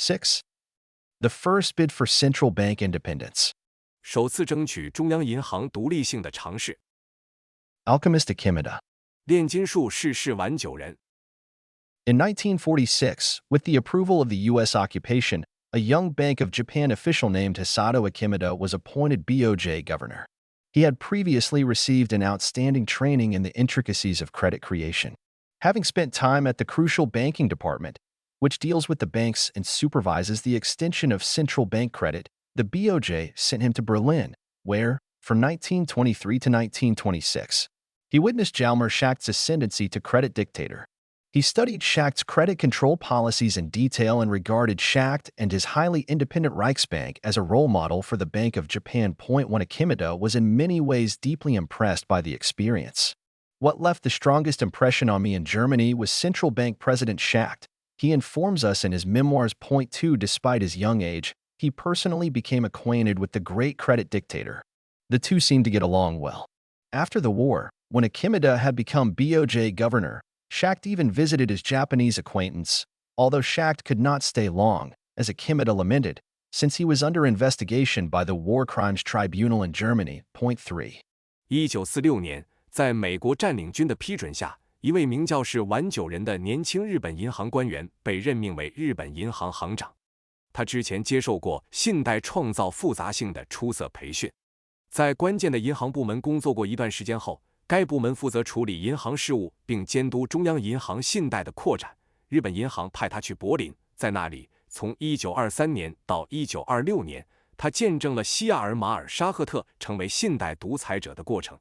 6. The first bid for central bank independence. 首次争取中央银行独立性的尝试。Alchemist Akimada. 炼金术世事挽救人。In 1946, with the approval of the U.S. occupation, a young Bank of Japan official named Hisato Akimada was appointed BOJ governor. He had previously received an outstanding training in the intricacies of credit creation. Having spent time at the crucial banking department, which deals with the banks and supervises the extension of central bank credit, the BOJ sent him to Berlin, where, from 1923 to 1926, he witnessed Jalmar Schacht's ascendancy to credit dictator. He studied Schacht's credit control policies in detail and regarded Schacht and his highly independent Reichsbank as a role model for the Bank of Japan. Point 1. Akimada was in many ways deeply impressed by the experience. What left the strongest impression on me in Germany was central bank president Schacht. He informs us in his memoirs. Point 2. Despite his young age, he personally became acquainted with the great credit dictator. The two seemed to get along well. After the war, when Akimada had become BOJ governor, Schacht even visited his Japanese acquaintance, although Schacht could not stay long, as Akimada lamented, since he was under investigation by the War Crimes Tribunal in Germany. Point 3. 1946年，在美国占领军的批准下，一位名叫是丸久人的年轻日本银行官员被任命为日本银行行长。他之前接受过信贷创造复杂性的出色培训，在关键的银行部门工作过一段时间后，该部门负责处理银行事务并监督中央银行信贷的扩展。日本银行派他去柏林，在那里，从1923年到1926年，他见证了西亚尔马尔·沙赫特成为信贷独裁者的过程。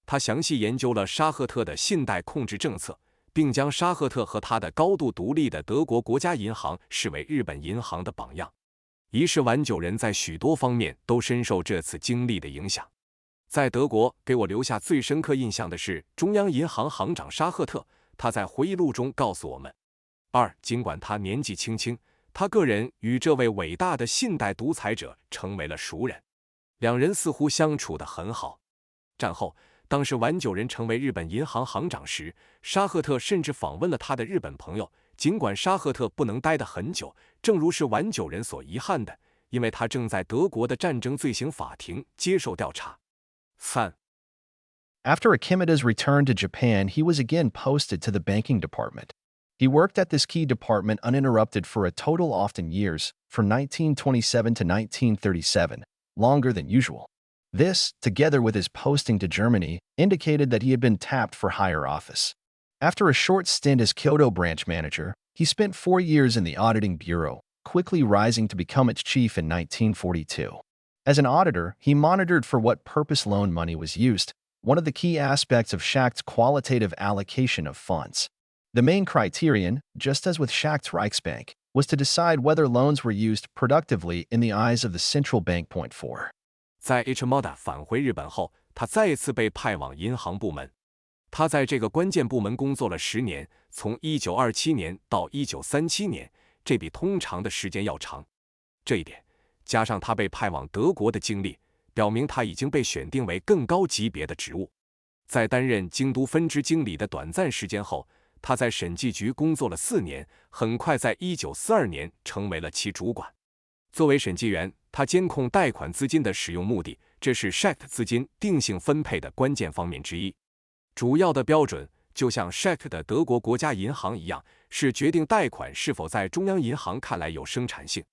他详细研究了沙赫特的信贷控制政策，并将沙赫特和他的高度独立的德国国家银行视为日本银行的榜样。一是丸久人在许多方面都深受这次经历的影响。在德国给我留下最深刻印象的是中央银行行长沙赫特，他在回忆录中告诉我们：2. 尽管他年纪轻轻，他个人与这位伟大的信贷独裁者成为了熟人，两人似乎相处得很好。战后，当时丸久人成为日本银行行长时，沙赫特甚至访问了他的日本朋友。尽管沙赫特不能待得很久，正如是丸久人所遗憾的，因为他正在德国的战争罪行法庭接受调查。3. After Akimada's return to Japan, he was again posted to the banking department. He worked at this key department uninterrupted for a total often years, from 1927 to 1937, longer than usual. This, together with his posting to Germany, indicated that he had been tapped for higher office. After a short stint as Kyoto branch manager, he spent 4 years in the auditing bureau, quickly rising to become its chief in 1942. As an auditor, he monitored for what purpose loan money was used, one of the key aspects of Schacht's qualitative allocation of funds. The main criterion, just as with Schacht's Reichsbank, was to decide whether loans were used productively in the eyes of the central bank. Point 4. 在 Akimada 返回日本后，他再一次被派往银行部门。他在这个关键部门工作了10年，从1927年到1937年，这比通常的时间要长。这一点，加上他被派往德国的经历，表明他已经被选定为更高级别的职务。在担任京都分支经理的短暂时间后，他在审计局工作了4年，很快在1942年成为了其主管。作为审计员，他监控贷款资金的使用目的，这是 Schacht 资金定性分配的关键方面之一。主要的标准就像 Schacht 的德国国家银行一样，是决定贷款是否在中央银行看来有生产性。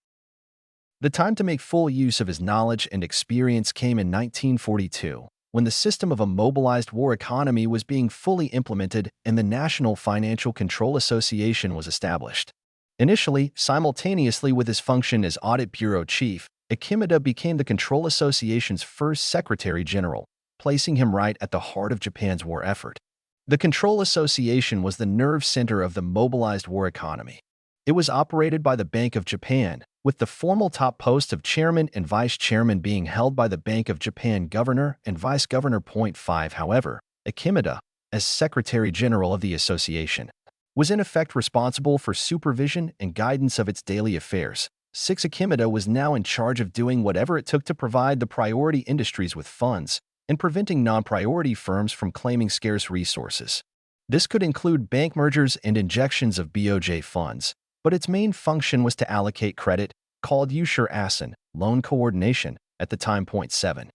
The time to make full use of his knowledge and experience came in 1942, when the system of a mobilized war economy was being fully implemented and the National Financial Control Association was established. Initially, simultaneously with his function as Audit Bureau Chief, Akimada became the Control Association's first Secretary General, placing him right at the heart of Japan's war effort. The Control Association was the nerve center of the mobilized war economy. It was operated by the Bank of Japan, with the formal top post of chairman and vice chairman being held by the Bank of Japan governor and vice governor. Point 5. However, Akimada, as Secretary General of the association, was in effect responsible for supervision and guidance of its daily affairs. 6. Akimada was now in charge of doing whatever it took to provide the priority industries with funds and preventing non-priority firms from claiming scarce resources. This could include bank mergers and injections of BOJ funds, but its main function was to allocate credit, called Ushur-Assen, loan coordination, at the time. Point 7.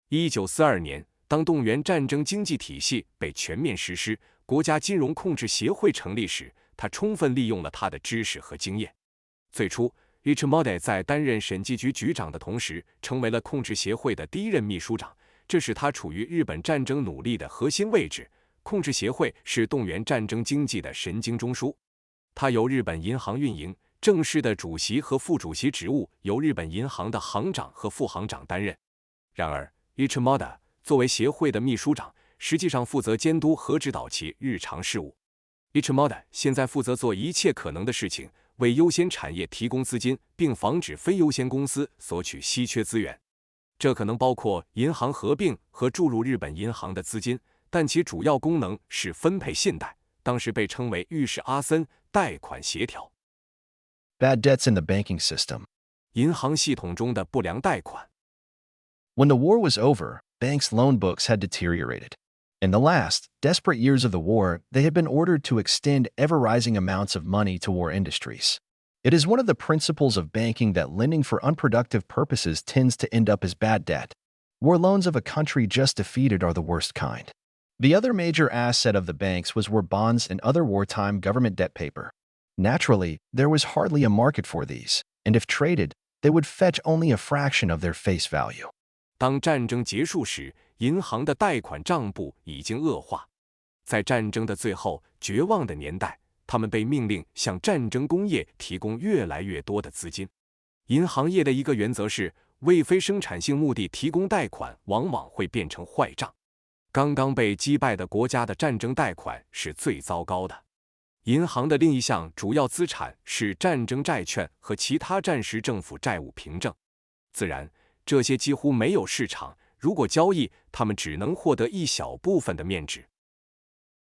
1942年，当动员战争经济体系被全面实施，国家金融控制协会成立时，他充分利用了他的知识和经验。最初 Ichimoda 在担任审计局局长的同时，成为了控制协会的第一任秘书长，这使他处于日本战争努力的核心位置。控制协会是动员战争经济的神经中枢，它由日本银行运营，正式的主席和副主席职务由日本银行的行长和副行长担任。然而 Ichimoda 作为协会的秘书长，实际上负责监督和指导其日常事务。Ichimoda 现在负责做一切可能的事情，为优先产业提供资金，并防止非优先公司索取稀缺资源。这可能包括银行合并和注入日本银行的资金，但其主要功能是分配信贷，当时被称为玉石阿森贷款协调。Bad debts in the banking system. 银行系统中的不良贷款。When the war was over, banks' loan books had deteriorated. In the last, desperate years of the war, they had been ordered to extend ever-rising amounts of money to war industries. It is one of the principles of banking that lending for unproductive purposes tends to end up as bad debt. War loans of a country just defeated are the worst kind. The other major asset of the banks was war bonds and other wartime government debt paper. Naturally, there was hardly a market for these, and if traded, they would fetch only a fraction of their face value. 当战争结束时，银行的贷款账簿已经恶化。在战争的最后，绝望的年代，他们被命令向战争工业提供越来越多的资金。银行业的一个原则是，为非生产性目的提供贷款往往会变成坏账。刚刚被击败的国家的战争贷款是最糟糕的。银行的另一项主要资产是战争债券和其他战时政府债务凭证。自然，这些几乎没有市场，如果交易，他们只能获得一小部分的面值。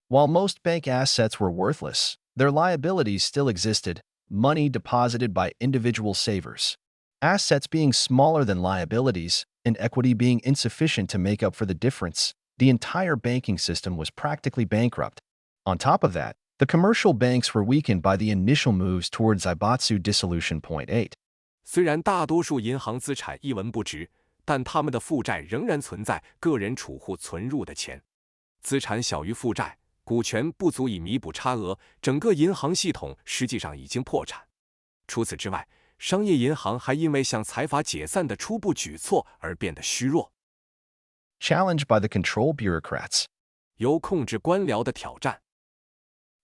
While most bank assets were worthless, their liabilities still existed, money deposited by individual savers. Assets being smaller than liabilities, and equity being insufficient to make up for the difference, the entire banking system was practically bankrupt. On top of that, the commercial banks were weakened by the initial moves towards Zaibatsu dissolution. Point 8. 虽然大多数银行资产一文不值，但他们的负债仍然存在个人储户存入的钱。资产小于负债，股权不足以弥补差额，整个银行系统实际上已经破产。除此之外，商业银行还因为向财阀解散的初步举措而变得虚弱。Challenged by the control bureaucrats. 由控制官僚的挑战。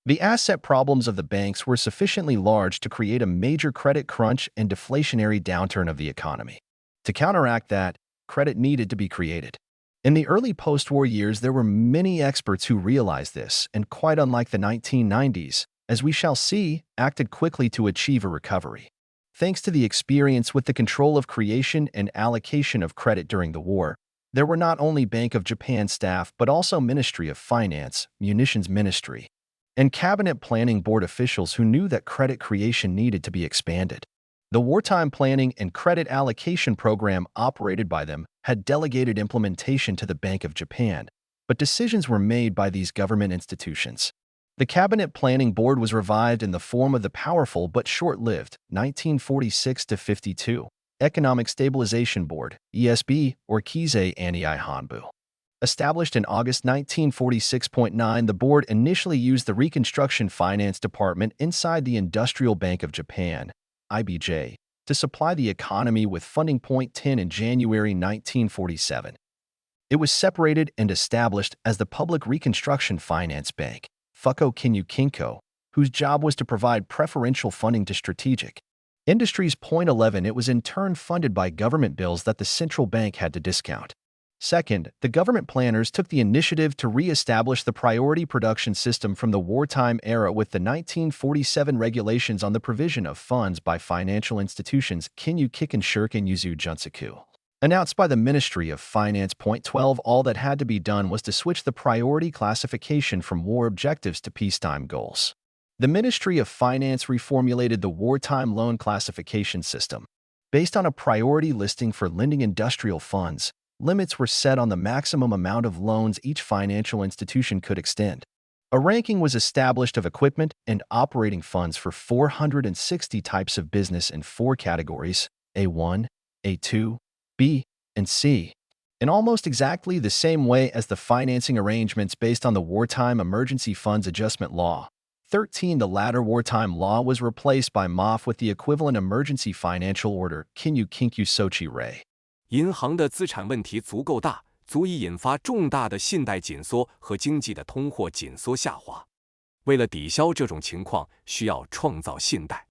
The asset problems of the banks were sufficiently large to create a major credit crunch and deflationary downturn of the economy. To counteract that, credit needed to be created. In the early post-war years, there were many experts who realized this, and quite unlike the 1990s, as we shall see, acted quickly to achieve a recovery. Thanks to the experience with the control of creation and allocation of credit during the war, there were not only Bank of Japan staff but also Ministry of Finance, Munitions Ministry, and Cabinet Planning Board officials who knew that credit creation needed to be expanded. The wartime planning and credit allocation program operated by them had delegated implementation to the Bank of Japan, but decisions were made by these government institutions. The Cabinet Planning Board was revived in the form of the powerful but short-lived 1946-52 Economic Stabilization Board, ESB, or Kizei Ani Hanbu. Established in August 1946.9, the board initially used the Reconstruction Finance Department inside the Industrial Bank of Japan, IBJ, to supply the economy with funding. Point 10 in January 1947. It was separated and established as the Public Reconstruction Finance Bank, Fuko Kinyu Kinko, whose job was to provide preferential funding to strategic industries. Point 11. It was in turn funded by government bills that the central bank had to discount. Second, the government planners took the initiative to re-establish the priority production system from the wartime era with the 1947 regulations on the provision of funds by financial institutions Kinyu Kiken Shirken Yuzu Junsaku. Announced by the Ministry of Finance. Point 12. All that had to be done was to switch the priority classification from war objectives to peacetime goals. The Ministry of Finance reformulated the wartime loan classification system. Based on a priority listing for lending industrial funds, limits were set on the maximum amount of loans each financial institution could extend. A ranking was established of equipment and operating funds for 460 types of business in 4 categories, A1, A2, B, and C, in almost exactly the same way as the financing arrangements based on the Wartime Emergency Funds Adjustment Law. 13. The latter wartime law was replaced by MOF with the equivalent emergency financial order, Kinyu Kinkyu Sochi Rei. 银行的资产问题足够大，足以引发重大的信贷紧缩和经济的通货紧缩下滑。为了抵消这种情况，需要创造信贷。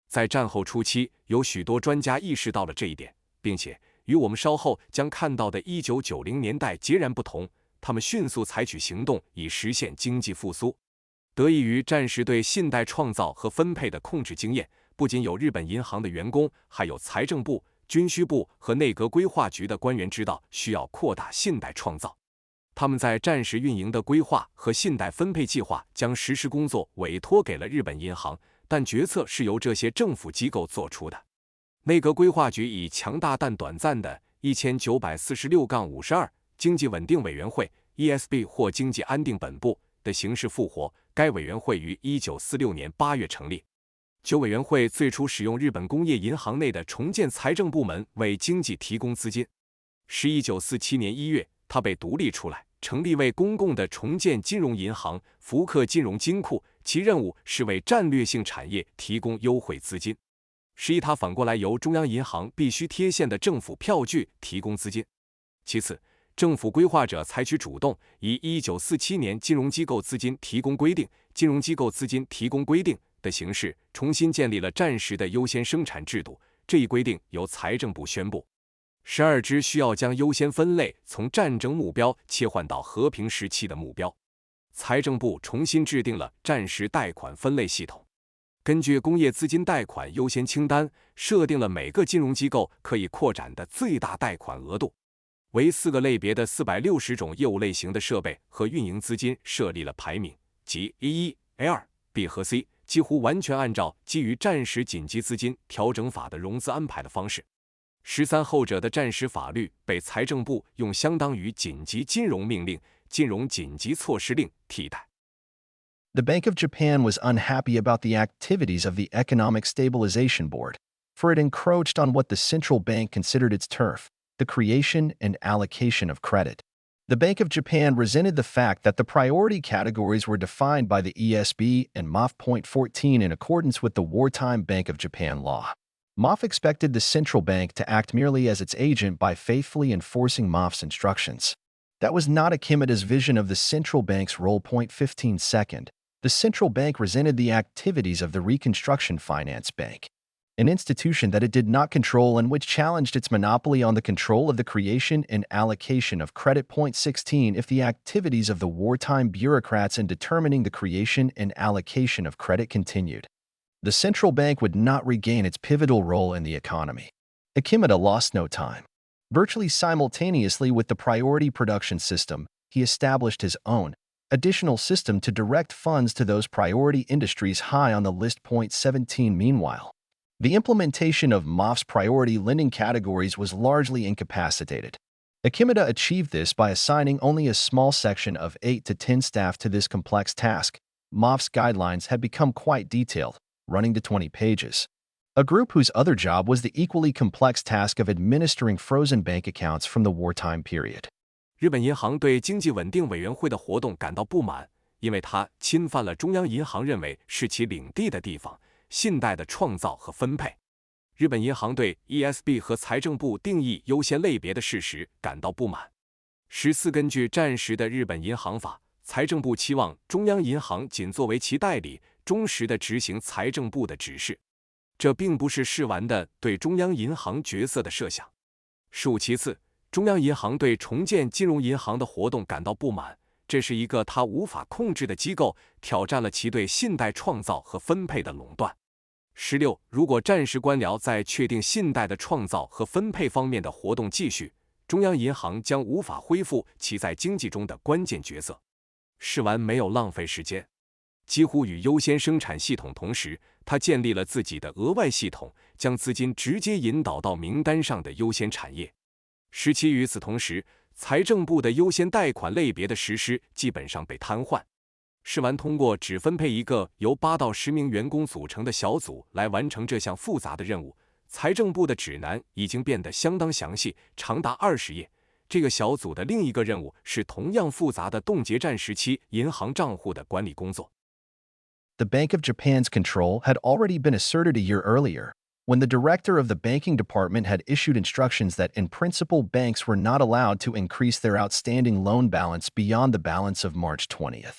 在战后初期，有许多专家意识到了这一点，并且与我们稍后将看到的1990年代截然不同，他们迅速采取行动以实现经济复苏。得益于战时对信贷创造和分配的控制经验，不仅有日本银行的员工，还有财政部、军需部和内阁规划局的官员知道需要扩大信贷创造。他们在战时运营的规划和信贷分配计划将实施工作委托给了日本银行，但决策是由这些政府机构做出的。内阁规划局以强大但短暂的1946-52经济稳定委员会 ESB 或经济安定本部的形式复活。该委员会于1946年8月成立。旧委员会最初使用日本工业银行内的重建财政部门为经济提供资金。1947年1月，它被独立出来，成立为公共的重建金融银行福克金融金库，其任务是为战略性产业提供优惠资金。它反过来由中央银行必须贴现的政府票据提供资金。其次，政府规划者采取主动，以1947年金融机构资金提供规定的形式，重新建立了战时的优先生产制度。这一规定由财政部宣布。12支需要将优先分类从战争目标切换到和平时期的目标。财政部重新制定了战时贷款分类系统，根据工业资金贷款优先清单，设定了每个金融机构可以扩展的最大贷款额度。为4个类别的460种业务类型的设备和运营资金设立了排名，即 A1、A2、B 和 C， 几乎完全按照基于战时紧急资金调整法的融资安排的方式。13后者的战时法律被财政部用相当于紧急金融命令、金融紧急措施令替代。The Bank of Japan was unhappy about the activities of the Economic Stabilization Board, for it encroached on what the central bank considered its turf, the creation and allocation of credit. The Bank of Japan resented the fact that the priority categories were defined by the ESB and MOF.14 in accordance with the Wartime Bank of Japan law. MOF expected the central bank to act merely as its agent by faithfully enforcing MOF's instructions. That was not Akimeda's vision of the central bank's role. 15 Second, the central bank resented the activities of the Reconstruction Finance Bank, an institution that it did not control and which challenged its monopoly on the control of the creation and allocation of credit. 16 If the activities of the wartime bureaucrats in determining the creation and allocation of credit continued, the central bank would not regain its pivotal role in the economy. Akimada lost no time. Virtually simultaneously with the priority production system, he established his own additional system to direct funds to those priority industries high on the list. 17 Meanwhile, the implementation of MOF's priority lending categories was largely incapacitated. Akimada achieved this by assigning only a small section of 8 to 10 staff to this complex task. MOF's guidelines had become quite detailed, running to 20 pages. A group whose other job was the equally complex task of administering frozen bank accounts from the wartime period. 日本银行对经济稳定委员会的活动感到不满，因为它侵犯了中央银行认为是其领地的地方，信贷的创造和分配。日本银行对 ESB 和财政部定义优先类别的事实感到不满。14根据战时的日本银行法，财政部期望中央银行仅作为其代理，忠实地执行财政部的指示。这并不是试完的对中央银行角色的设想。15其次，中央银行对重建金融银行的活动感到不满，这是一个他无法控制的机构，挑战了其对信贷创造和分配的垄断。16如果战时官僚在确定信贷的创造和分配方面的活动继续，中央银行将无法恢复其在经济中的关键角色。试完没有浪费时间，几乎与优先生产系统同时，他建立了自己的额外系统，将资金直接引导到名单上的优先产业。17与此同时，财政部的优先贷款类别的实施基本上被瘫痪。试完通过只分配一个由8到10名员工组成的小组来完成这项复杂的任务。财政部的指南已经变得相当详细，长达20页。这个小组的另一个任务是同样复杂的冻结战时期银行账户的管理工作。The Bank of Japan's control had already been asserted a year earlier, when the director of the banking department had issued instructions that in principle banks were not allowed to increase their outstanding loan balance beyond the balance of March 20th.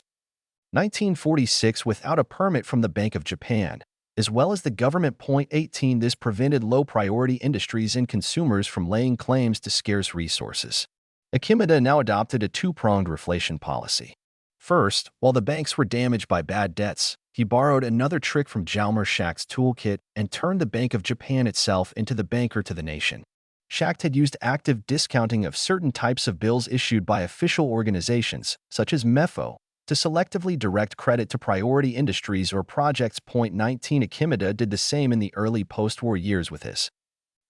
1946 without a permit from the Bank of Japan, as well as the government. 18 This prevented low-priority industries and consumers from laying claims to scarce resources. Akimada now adopted a two-pronged reflation policy. First, while the banks were damaged by bad debts, he borrowed another trick from Jalmar Schacht's toolkit and turned the Bank of Japan itself into the banker to the nation. Schacht had used active discounting of certain types of bills issued by official organizations, such as MEFO, to selectively direct credit to priority industries or projects. 19 Akimada did the same in the early post-war years with his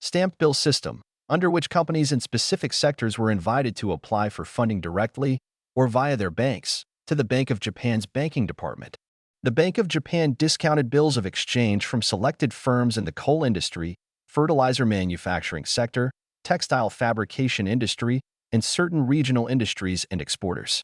stamped bill system, under which companies in specific sectors were invited to apply for funding directly or via their banks to the Bank of Japan's banking department. The Bank of Japan discounted bills of exchange from selected firms in the coal industry, fertilizer manufacturing sector, textile fabrication industry, and certain regional industries and exporters,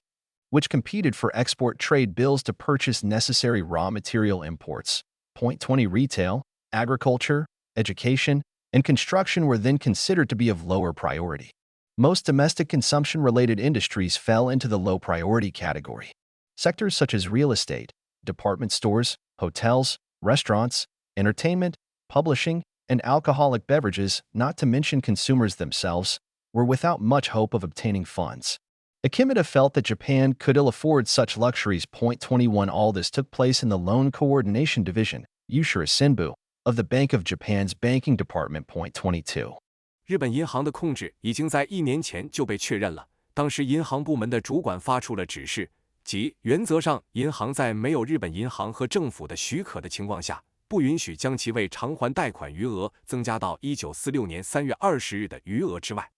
which competed for export trade bills to purchase necessary raw material imports. 20 Retail, agriculture, education, and construction were then considered to be of lower priority. Most domestic consumption-related industries fell into the low-priority category. Sectors such as real estate, department stores, hotels, restaurants, entertainment, publishing, and alcoholic beverages, not to mention consumers themselves, were without much hope of obtaining funds. Akimada felt that Japan could ill afford such luxuries. 21 All this took place in the Loan Coordination Division, Yushira Senbu, of the Bank of Japan's banking department. 22日本银行的控制已经在1年前就被确认了。当时银行部门的主管发出了指示，即原则上银行在没有日本银行和政府的许可的情况下，不允许将其未偿还贷款余额增加到1946年3月20日的余额之外。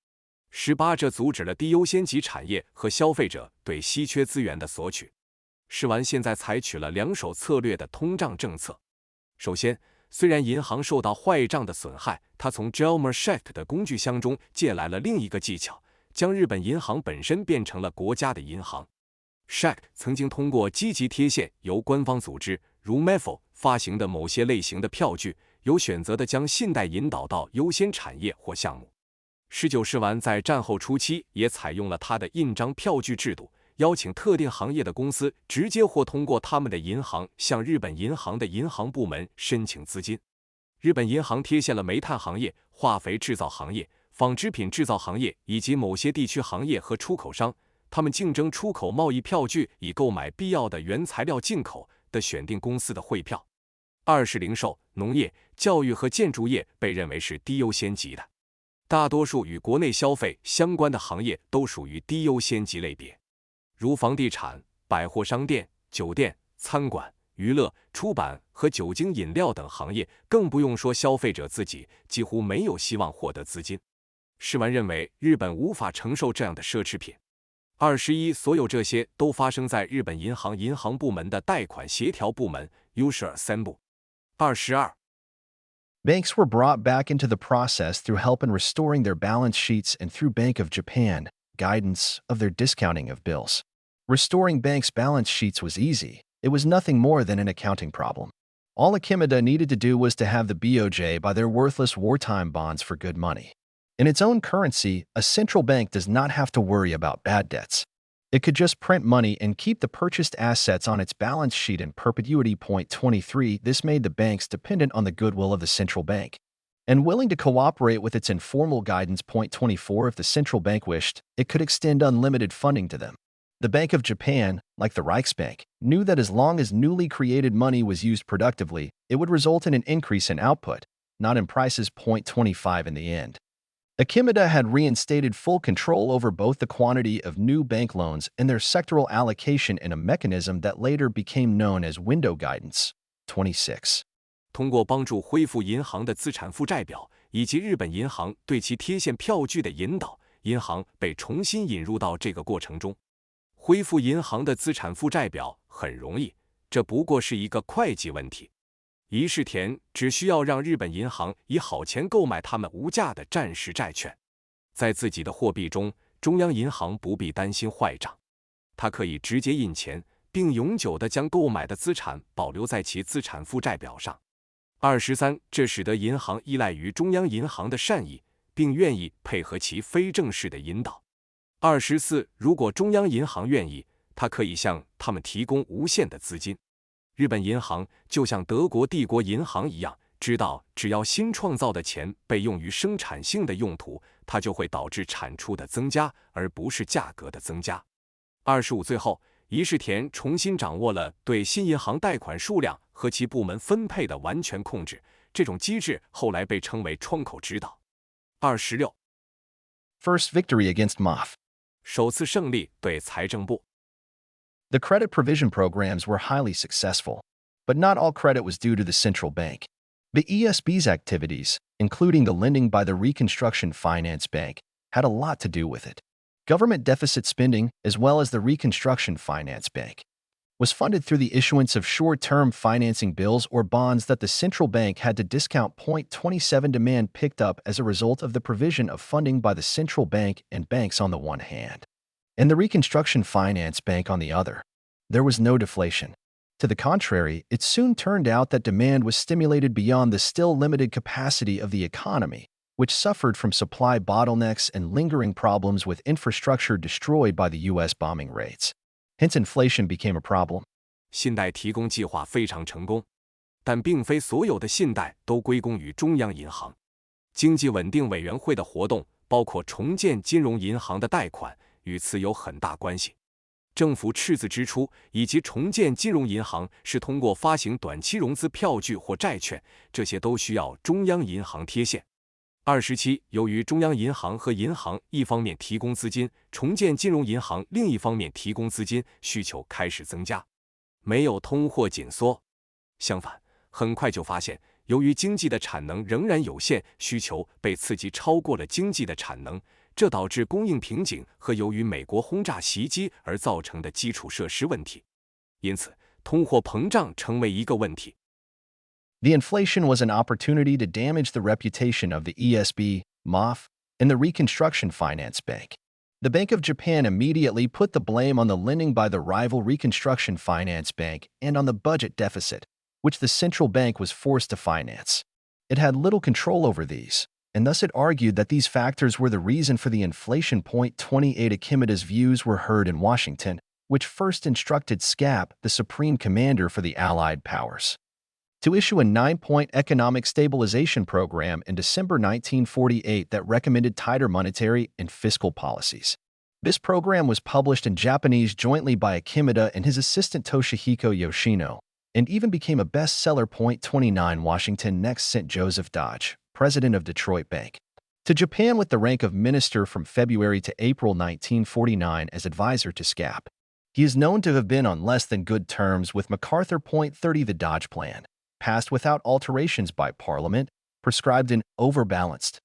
18这阻止了低优先级产业和消费者对稀缺资源的索取。试完现在采取了两手策略的通胀政策。首先，虽然银行受到坏账的损害，他从 Jalmar Schacht 的工具箱中借来了另一个技巧，将日本银行本身变成了国家的银行。Schacht 曾经通过积极贴现由官方组织如 MEFO 发行的某些类型的票据，有选择地将信贷引导到优先产业或项目。19试完在战后初期也采用了他的印章票据制度，邀请特定行业的公司直接或通过他们的银行向日本银行的银行部门申请资金。日本银行贴现了煤炭行业、化肥制造行业、纺织品制造行业以及某些地区行业和出口商，他们竞争出口贸易票据以购买必要的原材料进口的选定公司的汇票。二是零售、农业、教育和建筑业被认为是低优先级的。大多数与国内消费相关的行业都属于低优先级类别，如房地产、百货商店、酒店、餐馆、娱乐、出版和酒精饮料等行业，更不用说消费者自己几乎没有希望获得资金。试完认为日本无法承受这样的奢侈品。21所有这些都发生在日本银行银行部门的贷款协调部门 Yushira Senbu。22 Banks were brought back into the process through help in restoring their balance sheets and through Bank of Japan guidance of their discounting of bills. Restoring banks' balance sheets was easy. It was nothing more than an accounting problem. All Akimada needed to do was to have the BOJ buy their worthless wartime bonds for good money. In its own currency, a central bank does not have to worry about bad debts. It could just print money and keep the purchased assets on its balance sheet in perpetuity. 23 This made the banks dependent on the goodwill of the central bank and willing to cooperate with its informal guidance. 24 If the central bank wished, it could extend unlimited funding to them. The Bank of Japan, like the Reichsbank, knew that as long as newly created money was used productively, it would result in an increase in output, not in prices. 25 In the end, Akimada had reinstated full control over both the quantity of new bank loans and their sectoral allocation in a mechanism that later became known as window guidance. 26. 通过帮助恢复银行的资产负债表以及日本银行对其贴现票据的引导，银行被重新引入到这个过程中。恢复银行的资产负债表很容易，这不过是一个会计问题。一世田只需要让日本银行以好钱购买他们无价的战时债券，在自己的货币中，中央银行不必担心坏账，它可以直接印钱，并永久地将购买的资产保留在其资产负债表上。23，这使得银行依赖于中央银行的善意，并愿意配合其非正式的引导。24，如果中央银行愿意，它可以向他们提供无限的资金。日本银行就像德国帝国银行一样，知道只要新创造的钱被用于生产性的用途，它就会导致产出的增加，而不是价格的增加。25，最后，一世田重新掌握了对新银行贷款数量和其部门分配的完全控制，这种机制后来被称为窗口指导。26 First victory against MOF. 首次胜利对财政部。The credit provision programs were highly successful, but not all credit was due to the central bank. The ESB's activities, including the lending by the Reconstruction Finance Bank, had a lot to do with it. Government deficit spending, as well as the Reconstruction Finance Bank, was funded through the issuance of short-term financing bills or bonds that the central bank had to discount. 27 Demand picked up as a result of the provision of funding by the central bank and banks on the one hand, and the Reconstruction Finance Bank on the other. There was no deflation. To the contrary, it soon turned out that demand was stimulated beyond the still limited capacity of the economy, which suffered from supply bottlenecks and lingering problems with infrastructure destroyed by the U.S. bombing raids. Hence, inflation became a problem. 信贷提供计划非常成功，但并非所有的信贷都归功于中央银行。经济稳定委员会的活动，包括重建金融银行的贷款，与此有很大关系。政府赤字支出以及重建金融银行是通过发行短期融资票据或债券，这些都需要中央银行贴现。27，由于中央银行和银行一方面提供资金，重建金融银行另一方面提供资金，需求开始增加，没有通货紧缩。相反，很快就发现，由于经济的产能仍然有限，需求被刺激超过了经济的产能，这导致供应瓶颈和由于美国轰炸袭击而造成的基础设施问题。因此，通货膨胀成为一个问题。The inflation was an opportunity to damage the reputation of the ESB, MOF, and the Reconstruction Finance Bank. The Bank of Japan immediately put the blame on the lending by the rival Reconstruction Finance Bank and on the budget deficit, which the central bank was forced to finance. It had little control over these, and thus it argued that these factors were the reason for the inflation. 28 Akimeda's views were heard in Washington, which first instructed SCAP, the supreme commander for the Allied powers, to issue a 9-point economic stabilization program in December 1948 that recommended tighter monetary and fiscal policies. This program was published in Japanese jointly by Akimeda and his assistant Toshihiko Yoshino, and even became a bestseller. 29 Washington next sent Joseph Dodge, president of Detroit Bank, to Japan with the rank of minister from February to April 1949 as advisor to SCAP. He is known to have been on less than good terms with MacArthur. 30 The Dodge Plan, passed without alterations by Parliament, prescribed an overbalanced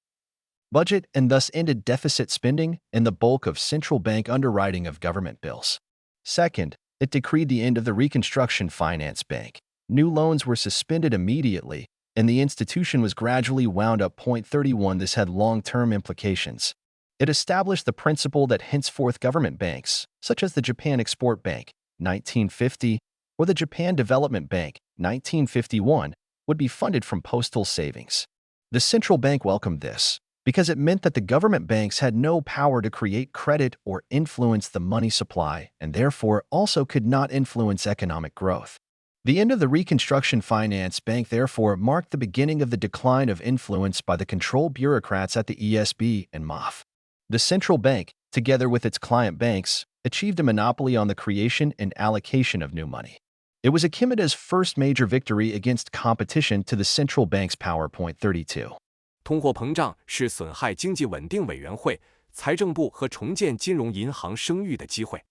budget and thus ended deficit spending and the bulk of central bank underwriting of government bills. Second, it decreed the end of the Reconstruction Finance Bank. New loans were suspended immediately, and the institution was gradually wound up. 31 This had long-term implications. It established the principle that henceforth government banks, such as the Japan Export Bank, 1950, or the Japan Development Bank, 1951, would be funded from postal savings. The central bank welcomed this, because it meant that the government banks had no power to create credit or influence the money supply, and therefore also could not influence economic growth. The end of the Reconstruction Finance Bank therefore marked the beginning of the decline of influence by the control bureaucrats at the ESB and MOF. The central bank, together with its client banks, achieved a monopoly on the creation and allocation of new money. It was Akimeda's first major victory against competition to the central bank's power. 32. 通货膨胀是损害经济稳定委员会、财政部和重建金融银行声誉的机会。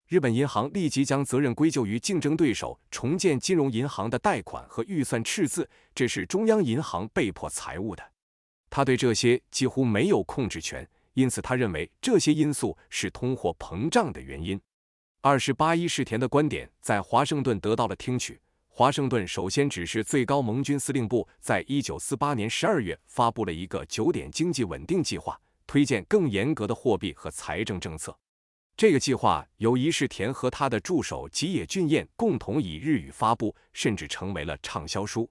日本银行立即将责任归咎于竞争对手重建金融银行的贷款和预算赤字，这是中央银行被迫财务的。他对这些几乎没有控制权，因此他认为这些因素是通货膨胀的原因。28一世田的观点在华盛顿得到了听取。华盛顿首先指示最高盟军司令部在1948年12月发布了一个9点经济稳定计划，推荐更严格的货币和财政政策。这个计划由一世田和他的助手吉野俊彦共同以日语发布，甚至成为了畅销书。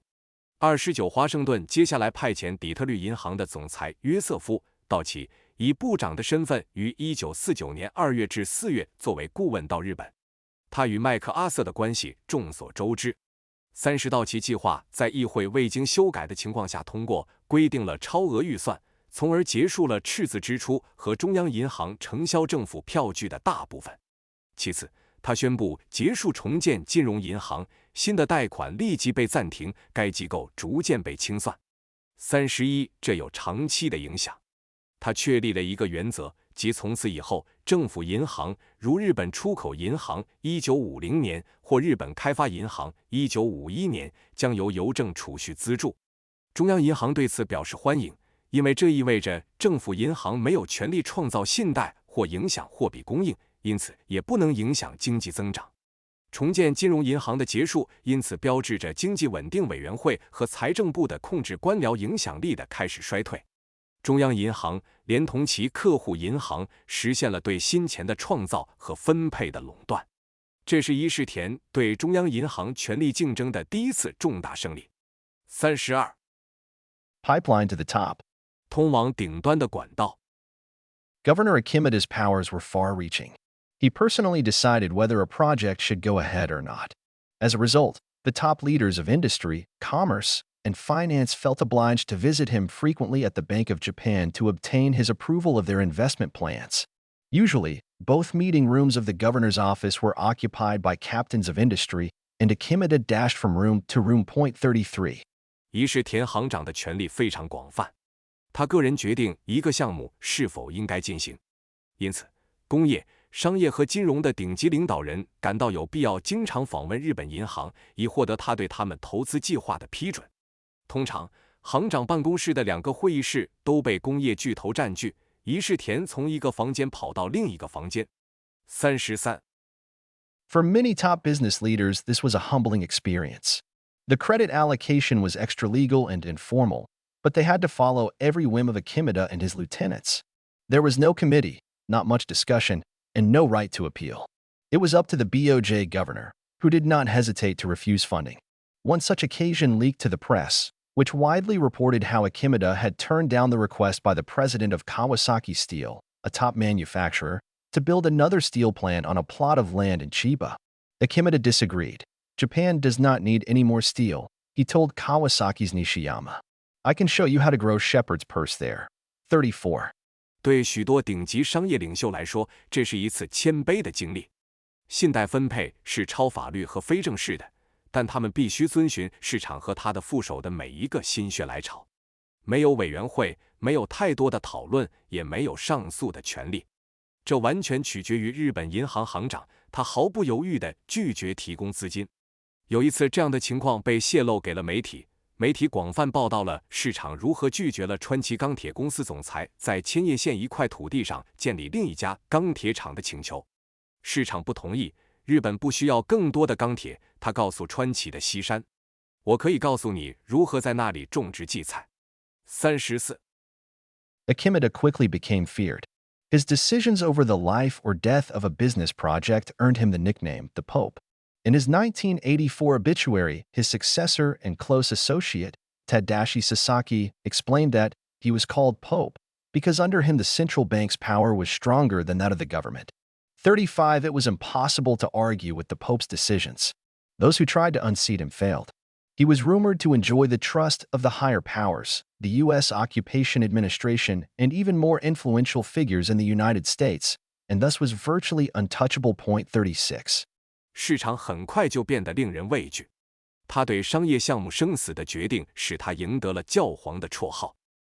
29华盛顿接下来派遣底特律银行的总裁约瑟夫·道奇以部长的身份于1949年2月至4月作为顾问到日本。他与麦克阿瑟的关系众所周知。30道奇计划在议会未经修改的情况下通过，规定了超额预算，从而结束了赤字支出和中央银行承销政府票据的大部分。其次，他宣布结束重建金融银行，新的贷款立即被暂停，该机构逐渐被清算。31，这有长期的影响。他确立了一个原则，即从此以后，政府银行如日本出口银行1950年或日本开发银行1951年将由邮政储蓄资助。中央银行对此表示欢迎，因为这意味着政府银行没有权利创造信贷或影响货币供应，因此也不能影响经济增长。重建金融银行的结束，因此标志着经济稳定委员会和财政部的控制官僚影响力的开始衰退。中央银行连同其客户银行实现了对新钱的创造和分配的垄断。这是伊势田对中央银行权力竞争的第一次重大胜利。32 Pipeline to the top. 通往顶端的管道。 Governor Akimeda's powers were far-reaching. He personally decided whether a project should go ahead or not. As a result, the top leaders of industry, commerce, and finance felt obliged to visit him frequently at the Bank of Japan to obtain his approval of their investment plans. Usually, both meeting rooms of the governor's office were occupied by captains of industry, and Akimeda dashed from room to room. 33. 伊势田行长的权力非常广泛，他个人决定一个项目是否应该进行。因此，工业、商业和金融的顶级领导人感到有必要经常访问日本银行，以获得他对他们投资计划的批准。通常，行长办公室的2个会议室都被工业巨头占据，伊势田从一个房间跑到另一个房间。33 For many top business leaders, this was a humbling experience. The credit allocation was extra-legal and informal, but they had to follow every whim of Akimeda and his lieutenants. There was no committee, not much discussion, and no right to appeal. It was up to the BOJ governor, who did not hesitate to refuse funding. One such occasion leaked to the press, which widely reported how Akimeda had turned down the request by the president of Kawasaki Steel, a top manufacturer, to build another steel plant on a plot of land in Chiba. Akimeda disagreed. Japan does not need any more steel, he told Kawasaki's Nishiyama. I can show you how to grow shepherd's purse there. 34. 对许多顶级商业领袖来说，这是一次谦卑的经历。信贷分配是超法律和非正式的，但他们必须遵循市场和他的副手的每一个心血来潮。没有委员会，没有太多的讨论，也没有上诉的权利。这完全取决于日本银行行长，他毫不犹豫地拒绝提供资金。有一次，这样的情况被泄露给了媒体，媒体广泛报道了市场如何拒绝了川崎钢铁公司总裁在千叶县一块土地上建立另一家钢铁厂的请求。市场不同意，日本不需要更多的钢铁，他告诉川崎的西山，我可以告诉你如何在那里种植荠菜。34 Akimeda quickly became feared. His decisions over the life or death of a business project earned him the nickname the Pope. In his 1984 obituary, his successor and close associate, Tadashi Sasaki, explained that he was called Pope because under him the central bank's power was stronger than that of the government. 35 It was impossible to argue with the Pope's decisions. Those who tried to unseat him failed. He was rumored to enjoy the trust of the higher powers, the U.S. Occupation Administration, and even more influential figures in the United States, and thus was virtually untouchable. 36. 市场很快就变得令人畏惧。他对商业项目生死的决定使他赢得了教皇的绰号。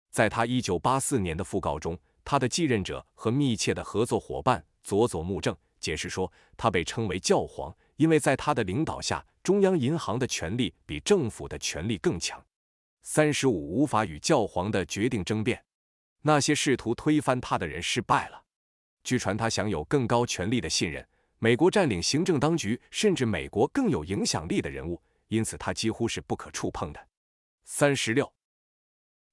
在他1984年的讣告中，他的继任者和密切的合作伙伴佐佐木正解释说，他被称为教皇，因为在他的领导下，中央银行的权力比政府的权力更强。35无法与教皇的决定争辩。那些试图推翻他的人失败了。据传他享有更高权力的信任，美国占领行政当局，甚至美国更有影响力的人物，因此他几乎是不可触碰的。36.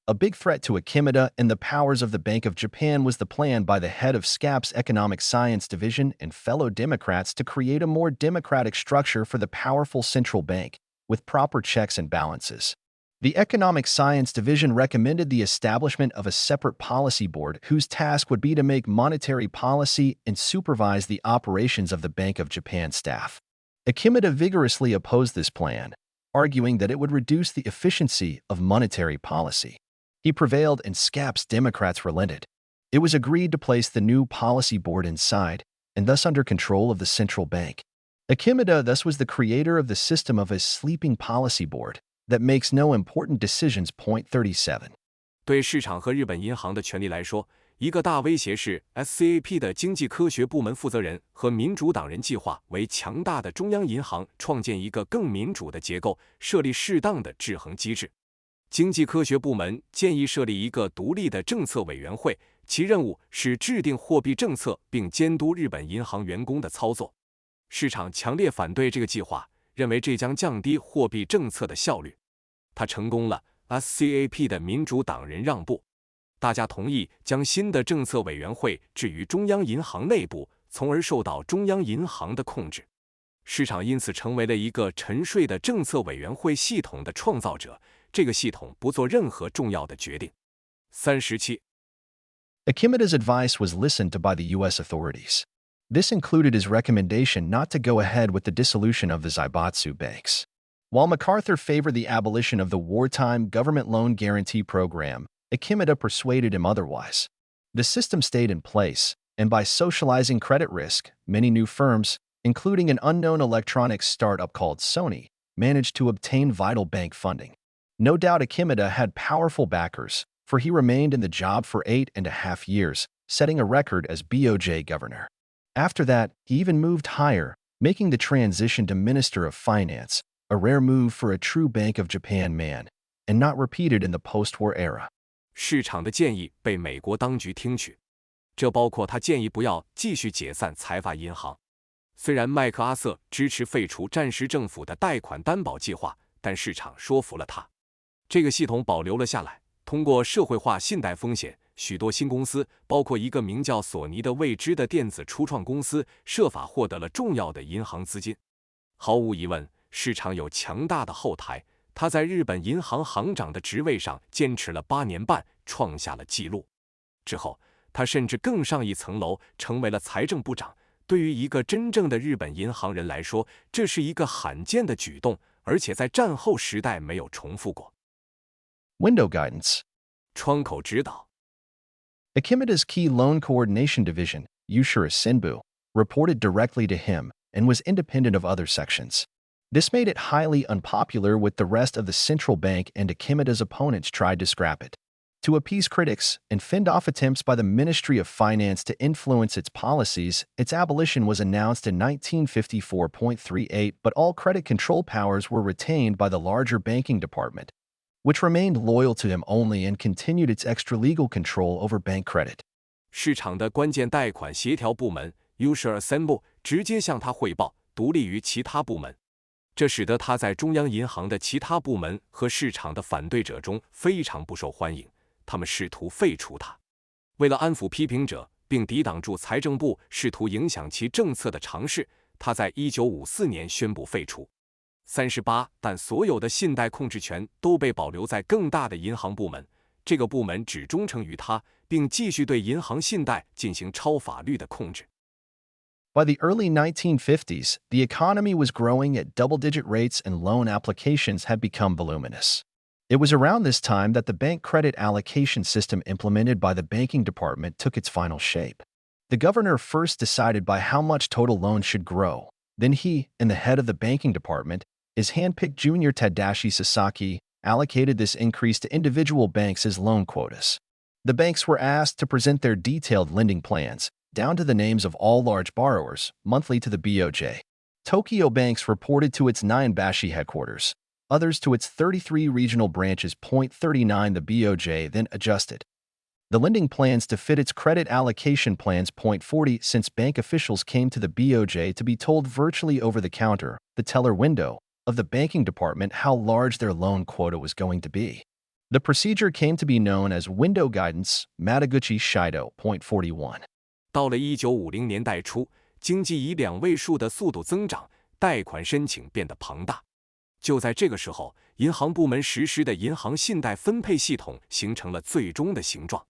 A big threat to Akimada and the powers of the Bank of Japan was the plan by the head of SCAP's Economic Science Division and fellow Democrats to create a more democratic structure for the powerful central bank, with proper checks and balances. The Economic Science Division recommended the establishment of a separate policy board whose task would be to make monetary policy and supervise the operations of the Bank of Japan staff. Akimada vigorously opposed this plan, arguing that it would reduce the efficiency of monetary policy. He prevailed and SCAP's Democrats relented. It was agreed to place the new policy board inside, and thus under control of the central bank. Akimada thus was the creator of the system of a sleeping policy board that makes no important decisions. Point 37. 对市场和日本银行的权力来说，一个大威胁是 SCAP 的经济科学部门负责人和民主党人计划为强大的中央银行创建一个更民主的结构，设立适当的制衡机制。经济科学部门建议设立一个独立的政策委员会，其任务是制定货币政策并监督日本银行员工的操作。市场强烈反对这个计划，认为这将降低货币政策的效率。他成功了 ，SCAP 的民主党人让步，大家同意将新的政策委员会置于中央银行内部，从而受到中央银行的控制。市场因此成为了一个沉睡的政策委员会系统的创造者。这个系统不做任何重要的决定。37. Akimada's advice was listened to by the U.S. authorities. This included his recommendation not to go ahead with the dissolution of the Zaibatsu banks. While MacArthur favored the abolition of the wartime government loan guarantee program, Akimada persuaded him otherwise. The system stayed in place, and by socializing credit risk, many new firms, including an unknown electronics startup called Sony, managed to obtain vital bank funding. No doubt Akimada had powerful backers, for he remained in the job for 8.5 years, setting a record as BOJ governor. After that, he even moved higher, making the transition to Minister of Finance, a rare move for a true Bank of Japan man, and not repeated in the post-war era. 市场的建议被美国当局听取，这包括他建议不要继续解散财阀银行。虽然麦克阿瑟支持废除战时政府的贷款担保计划，但市场说服了他。这个系统保留了下来，通过社会化信贷风险，许多新公司，包括一个名叫索尼的未知的电子初创公司，设法获得了重要的银行资金。毫无疑问，市场有强大的后台，他在日本银行行长的职位上坚持了8年半，创下了纪录。之后，他甚至更上一层楼，成为了财政部长。对于一个真正的日本银行人来说，这是一个罕见的举动，而且在战后时代没有重复过。Window guidance. 窗口指导。Akimada's key loan coordination division, Yushura Senbu, reported directly to him and was independent of other sections. This made it highly unpopular with the rest of the central bank, and Akimada's opponents tried to scrap it. To appease critics and fend off attempts by the Ministry of Finance to influence its policies, its abolition was announced in 1954.38, but all credit control powers were retained by the larger banking department, which remained loyal to him only and continued its extra-legal control over bank credit. 市场的关键贷款协调部门 Usual Assembly 直接向他汇报，独立于其他部门。这使得他在中央银行的其他部门和市场的反对者中非常不受欢迎，他们试图废除他。为了安抚批评者，并抵挡住财政部试图影响其政策的尝试，他在1954年宣布废除。38，但所有的信贷控制权都被保留在更大的银行部门，这个部门只忠诚于他，并继续对银行信贷进行超法律的控制。By the early 1950s, the economy was growing at double-digit rates and loan applications had become voluminous. It was around this time that the bank credit allocation system implemented by the banking department took its final shape. The governor first decided by how much total loans should grow. Then he, and the head of the banking department, his hand-picked junior Tadashi Sasaki, allocated this increase to individual banks as loan quotas. The banks were asked to present their detailed lending plans, down to the names of all large borrowers, monthly to the BOJ. Tokyo banks reported to its 9 Bashi headquarters, others to its 33 regional branches. 39 The BOJ then adjusted The lending plans to fit its credit allocation plans. Point 40 Since bank officials came to the BOJ to be told virtually over the counter, the teller window, of the banking department how large their loan quota was going to be. The procedure came to be known as window guidance, Mataguchi Shido. Point 41. 到了1950年代初，经济以2位数的速度增长，贷款申请变得庞大。就在这个时候，银行部门实施的银行信贷分配系统形成了最终的形状。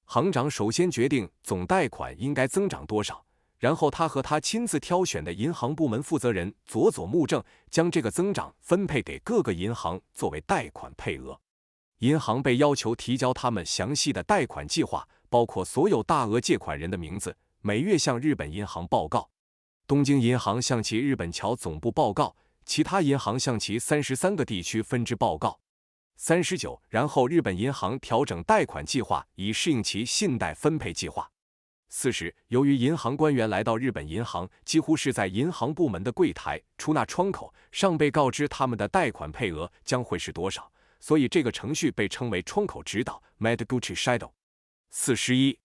行长首先决定总贷款应该增长多少，然后他和他亲自挑选的银行部门负责人佐佐木正将这个增长分配给各个银行作为贷款配额。银行被要求提交他们详细的贷款计划，包括所有大额借款人的名字，每月向日本银行报告。东京银行向其日本桥总部报告，其他银行向其33个地区分支报告。39然后日本银行调整贷款计划以适应其信贷分配计划。40由于银行官员来到日本银行几乎是在银行部门的柜台出纳窗口上被告知他们的贷款配额将会是多少，所以这个程序被称为窗口指导 Mataguchi Shido。 41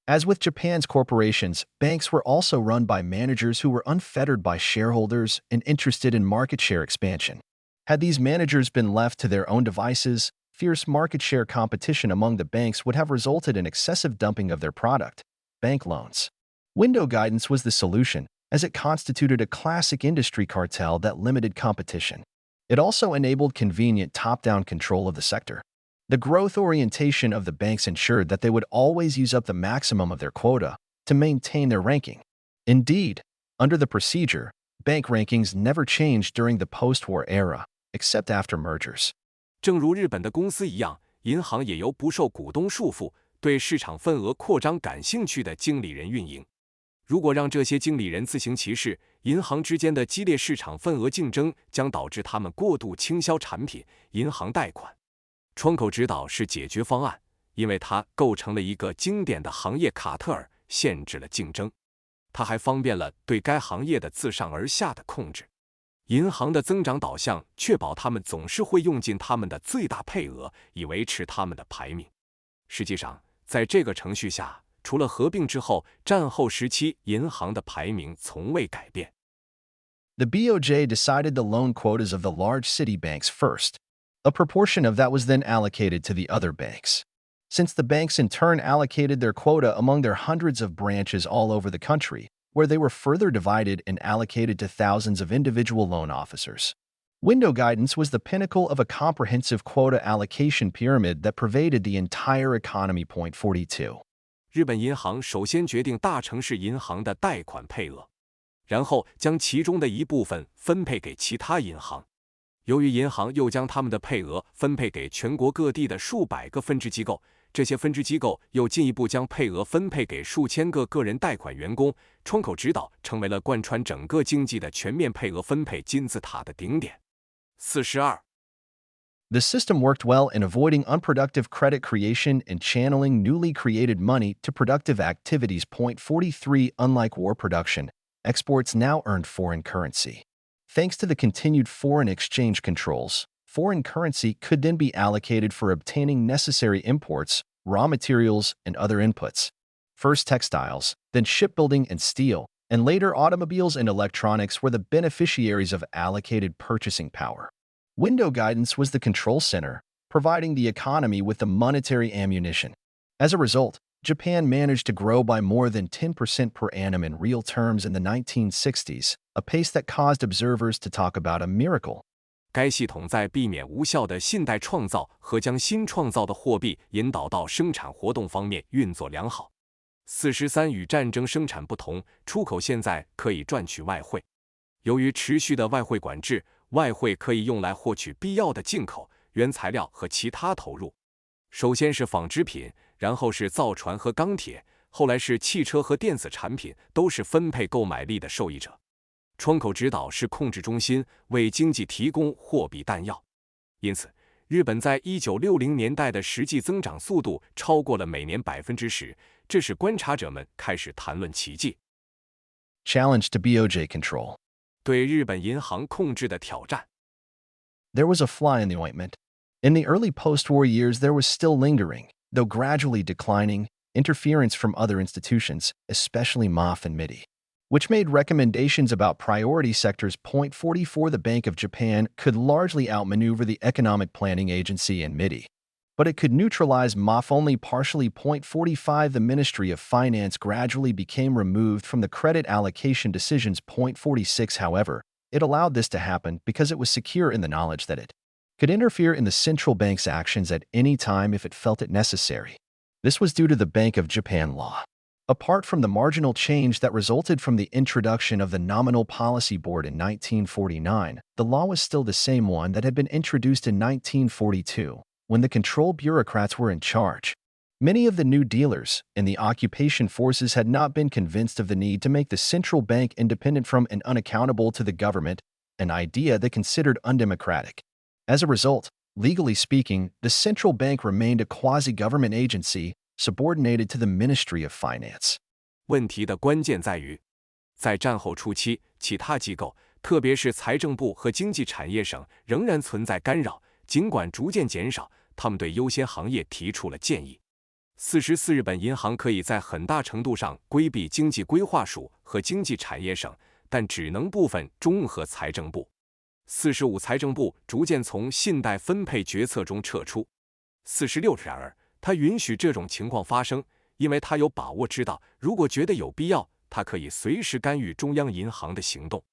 As with Japan's corporations, banks were also run by managers who were unfettered by shareholders and interested in market share expansion. Had these managers been left to their own devices, fierce market share competition among the banks would have resulted in excessive dumping of their product, bank loans. Window guidance was the solution, as it constituted a classic industry cartel that limited competition. It also enabled convenient top-down control of the sector. The growth orientation of the banks ensured that they would always use up the maximum of their quota to maintain their ranking. Indeed, under the procedure, bank rankings never changed during the post-war era, except after mergers. 正如日本的公司一样，银行也由不受股东束缚、对市场份额扩张感兴趣的经理人运营。如果让这些经理人自行其事，银行之间的激烈市场份额竞争将导致他们过度倾销产品、银行贷款。窗口指导是解决方案，因为它构成了一个经典的行业卡特尔，限制了竞争。它还方便了对该行业的自上而下的控制。银行的增长导向确保他们总是会用尽他们的最大配额，以维持他们的排名。实际上，在这个程序下，除了合并之后，战后时期银行的排名从未改变。The BOJ decided the loan quotas of the large city banks first. A proportion of that was then allocated to the other banks. Since the banks in turn allocated their quota among their hundreds of branches all over the country, where they were further divided and allocated to thousands of individual loan officers. Window guidance was the pinnacle of a comprehensive quota allocation pyramid that pervaded the entire economy. Point 42. 日本银行首先决定大城市银行的贷款配额，然后将其中的一部分分配给其他银行。由于银行又将他们的配额分配给全国各地的数百个分支机构，这些分支机构又进一步将配额分配给数千个个人贷款员工，窗口指导成为了贯穿整个经济的全面配额分配金字塔的顶点。42 The system worked well in avoiding unproductive credit creation and channeling newly created money to productive activities. Point 43 Unlike war production, exports now earned foreign currency. Thanks to the continued foreign exchange controls, foreign currency could then be allocated for obtaining necessary imports, raw materials, and other inputs. First textiles, then shipbuilding and steel, and later automobiles and electronics were the beneficiaries of allocated purchasing power. Window guidance was the control center, providing the economy with the monetary ammunition. As a result, Japan managed to grow by more than 10% per annum in real terms in the 1960s, a pace that caused observers to talk about a miracle. 该系统在避免无效的信贷创造和将新创造的货币引导到生产活动方面运作良好。43与战争生产不同，出口现在可以赚取外汇。由于持续的外汇管制，外汇可以用来获取必要的进口、原材料和其他投入。首先是纺织品，然后是造船和钢铁，后来是汽车和电子产品，都是分配购买力的受益者。窗口指导是控制中心，为经济提供货币弹药。因此，日本在1960年代的实际增长速度超过了每年10%，这使观察者们开始谈论奇迹。Challenge to BOJ control. 对日本银行控制的挑战。There was a fly in the ointment. In the early post-war years, there was still lingering, though gradually declining, interference from other institutions, especially MOF and MIDI, which made recommendations about priority sectors. 44 The Bank of Japan could largely outmaneuver the Economic Planning Agency and MIDI, but it could neutralize MOF only partially. 45 The Ministry of Finance gradually became removed from the credit allocation decisions. 46 However, it allowed this to happen because it was secure in the knowledge that it could interfere in the central bank's actions at any time if it felt it necessary. This was due to the Bank of Japan law. Apart from the marginal change that resulted from the introduction of the Nominal Policy Board in 1949, the law was still the same one that had been introduced in 1942, when the control bureaucrats were in charge. Many of the new dealers and the occupation forces had not been convinced of the need to make the central bank independent from and unaccountable to the government, an idea they considered undemocratic. As a result, legally speaking, the central bank remained a quasi-government agency subordinated to the Ministry of Finance. 问题的关键在于，在战后初期，其他机构，特别是财政部和经济产业省，仍然存在干扰，尽管逐渐减少，他们对优先行业提出了建议。44日本银行可以在很大程度上规避经济规划署和经济产业省，但只能部分中和财政部。45财政部逐渐从信贷分配决策中撤出。46然而，他允许这种情况发生，因为他有把握知道，如果觉得有必要，他可以随时干预中央银行的行动。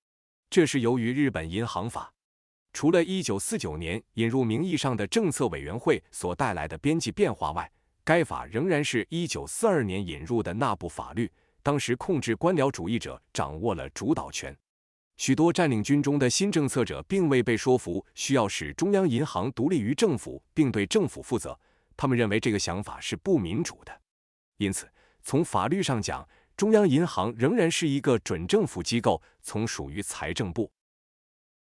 这是由于日本银行法。除了1949年引入名义上的政策委员会所带来的边际变化外，该法仍然是1942年引入的那部法律，当时控制官僚主义者掌握了主导权。许多占领军中的新政策者并未被说服需要使中央银行独立于政府并对政府负责，他们认为这个想法是不民主的。因此，从法律上讲，中央银行仍然是一个准政府机构，从属于财政部。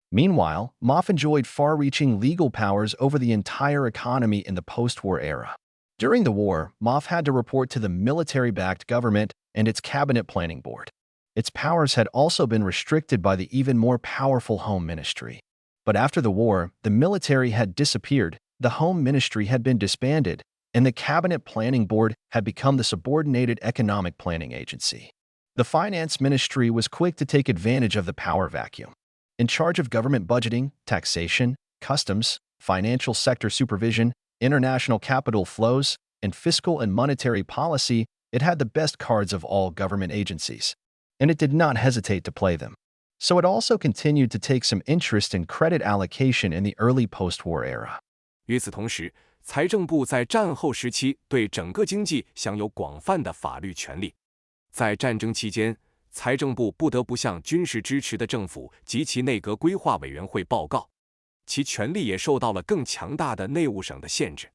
Meanwhile, MOF enjoyed far-reaching legal powers over the entire economy in the post-war era. During the war, MOF had to report to the military-backed government and its cabinet planning board. Its powers had also been restricted by the even more powerful Home Ministry. But after the war, the military had disappeared, the Home Ministry had been disbanded, and the Cabinet Planning Board had become the subordinated Economic Planning Agency. The Finance Ministry was quick to take advantage of the power vacuum. In charge of government budgeting, taxation, customs, financial sector supervision, international capital flows, and fiscal and monetary policy, it had the best cards of all government agencies. And it did not hesitate to play them. So it also continued to take some interest in credit allocation in the early post-war era. 与此同时，财政部在战后时期对整个经济享有广泛的法律权利。在战争期间，财政部不得不向军事支持的政府及其内阁规划委员会报告，其权力也受到了更强大的内务省的限制。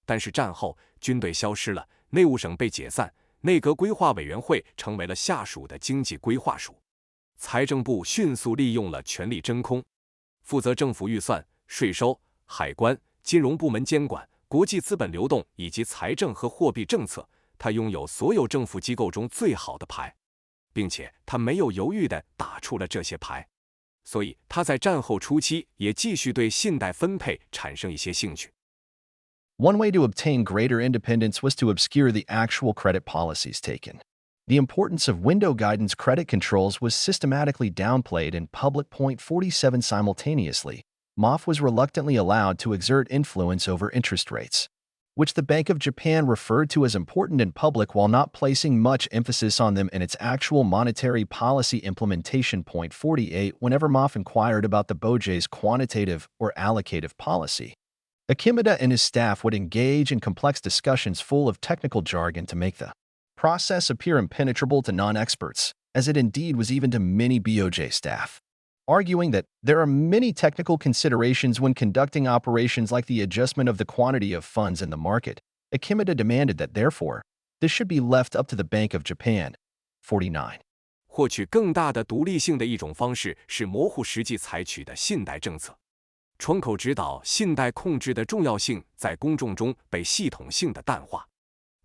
但是战后，军队消失了，内务省被解散，内阁规划委员会成为了下属的经济规划署。财政部迅速利用了权力真空，负责政府预算、税收、海关、金融部门监管、国际资本流动以及财政和货币政策。他拥有所有政府机构中最好的牌，并且他没有犹豫地打出了这些牌。所以他在战后初期也继续对信贷分配产生一些兴趣。One way to obtain greater independence was to obscure the actual credit policies taken. The importance of window guidance credit controls was systematically downplayed in public. 47 Simultaneously, MOF was reluctantly allowed to exert influence over interest rates, which the Bank of Japan referred to as important in public while not placing much emphasis on them in its actual monetary policy implementation. 48 Whenever MOF inquired about the BOJ's quantitative or allocative policy, Akimada and his staff would engage in complex discussions full of technical jargon to make the process appear impenetrable to non-experts, as it indeed was even to many BOJ staff, arguing that there are many technical considerations when conducting operations like the adjustment of the quantity of funds in the market. Akimada demanded that, therefore, this should be left up to the Bank of Japan. 49. 获取更大的独立性的一种方式是模糊实际采取的信贷政策。窗口指导信贷控制的重要性在公众中被系统性的淡化。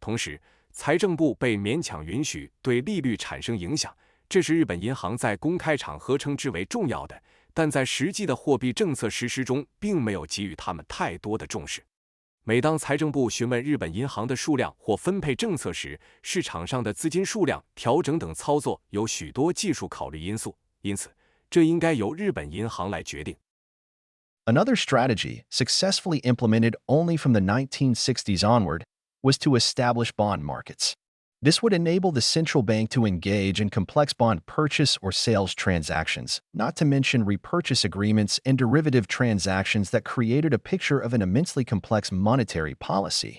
同时，财政部被勉强允许对利率产生影响，这是日本银行在公开场合称之为重要的，但在实际的货币政策实施中并没有给予他们太多的重视。每当财政部询问日本银行的数量或分配政策时，市场上的资金数量调整等操作有许多技术考虑因素，因此这应该由日本银行来决定。Another strategy, successfully implemented only from the 1960s onward, was to establish bond markets. This would enable the central bank to engage in complex bond purchase or sales transactions, not to mention repurchase agreements and derivative transactions that created a picture of an immensely complex monetary policy,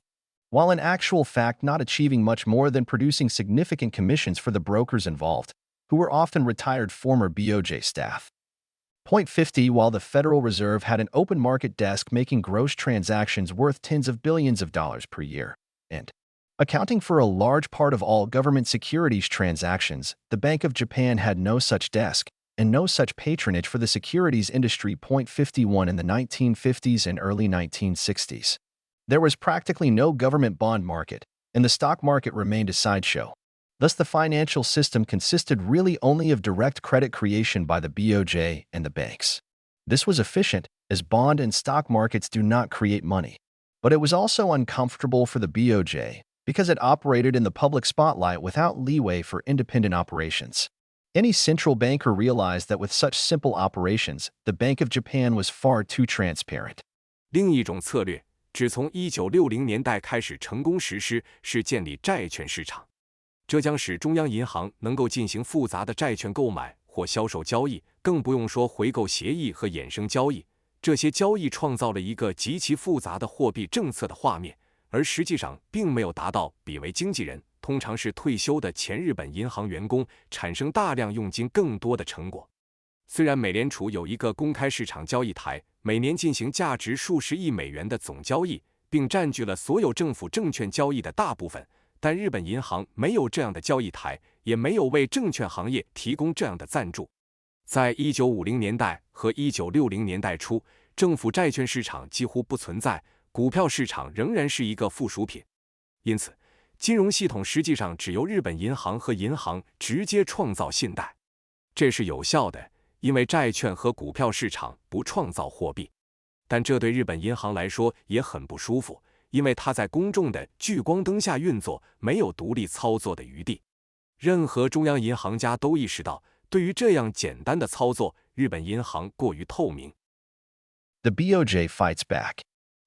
while in actual fact not achieving much more than producing significant commissions for the brokers involved, who were often retired former BOJ staff. Point 50. While the Federal Reserve had an open market desk making gross transactions worth tens of billions of dollars per year, and accounting for a large part of all government securities transactions, the Bank of Japan had no such desk and no such patronage for the securities industry. Point 51. In the 1950s and early 1960s, there was practically no government bond market, and the stock market remained a sideshow. Thus, the financial system consisted really only of direct credit creation by the BOJ and the banks. This was efficient, as bond and stock markets do not create money. But it was also uncomfortable for the BOJ, because it operated in the public spotlight without leeway for independent operations. Any central banker realized that with such simple operations, the Bank of Japan was far too transparent. 另一种策略，只从1960年代开始成功实施，是建立债券市场。这将使中央银行能够进行复杂的债券购买或销售交易，更不用说回购协议和衍生交易。这些交易创造了一个极其复杂的货币政策的画面，而实际上并没有达到比为经纪人，通常是退休的前日本银行员工，产生大量佣金更多的成果。虽然美联储有一个公开市场交易台，每年进行价值数十亿美元的总交易，并占据了所有政府证券交易的大部分，但日本银行没有这样的交易台，也没有为证券行业提供这样的赞助。在1950年代和1960年代初，政府债券市场几乎不存在，股票市场仍然是一个附属品。因此，金融系统实际上只由日本银行和银行直接创造信贷。这是有效的，因为债券和股票市场不创造货币。但这对日本银行来说也很不舒服，因为它在公众的聚光灯下运作，没有独立操作的余地。任何中央银行家都意识到，对于这样简单的操作，日本银行过于透明。The BOJ fights back.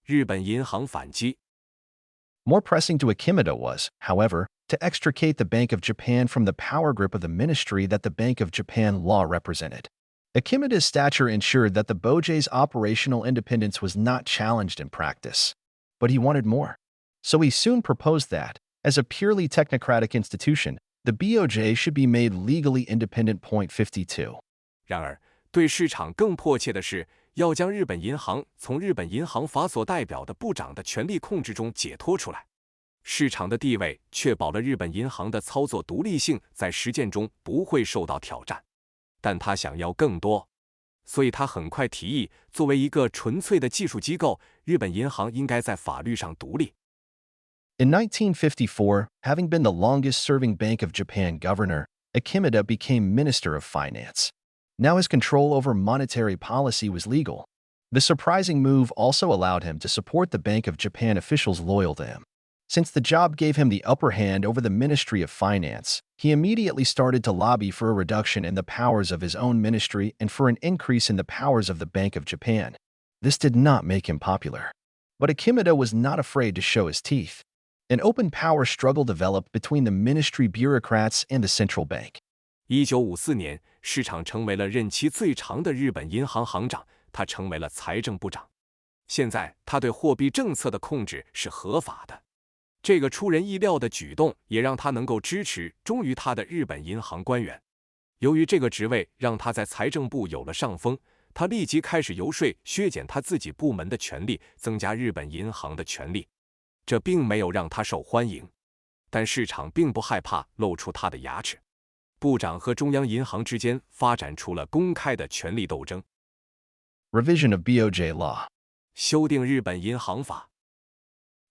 日本银行反击。More pressing to Akimada was, however, to extricate the Bank of Japan from the power grip of the ministry that the Bank of Japan law represented. Akimada's stature ensured that the BOJ's operational independence was not challenged in practice. But he wanted more. So he soon proposed that, as a purely technocratic institution, the BOJ should be made legally independent. Point 52. 然而，对市场更迫切的是，要将日本银行从日本银行法所代表的部长的权力控制中解脱出来。市场的地位确保了日本银行的操作独立性在实践中不会受到挑战，但他想要更多，所以他很快提议，作为一个纯粹的技术机构，日本银行应该在法律上独立。In 1954, having been the longest-serving Bank of Japan governor, Akimada became Minister of Finance. Now his control over monetary policy was legal. The surprising move also allowed him to support the Bank of Japan officials loyal to him. Since the job gave him the upper hand over the Ministry of Finance, he immediately started to lobby for a reduction in the powers of his own ministry and for an increase in the powers of the Bank of Japan. This did not make him popular. But Akimada was not afraid to show his teeth. An open power struggle developed between the ministry bureaucrats and the central bank. 1954年，市场成为了任期最长的日本银行行长，他成为了财政部长。现在，他对货币政策的控制是合法的。这个出人意料的举动也让他能够支持忠于他的日本银行官员。由于这个职位让他在财政部有了上风，他立即开始游说削减他自己部门的权力，增加日本银行的权力。这并没有让他受欢迎，但市场并不害怕露出他的牙齿。部长和中央银行之间发展出了公开的权力斗争。Revision of BOJ law. 修订日本银行法。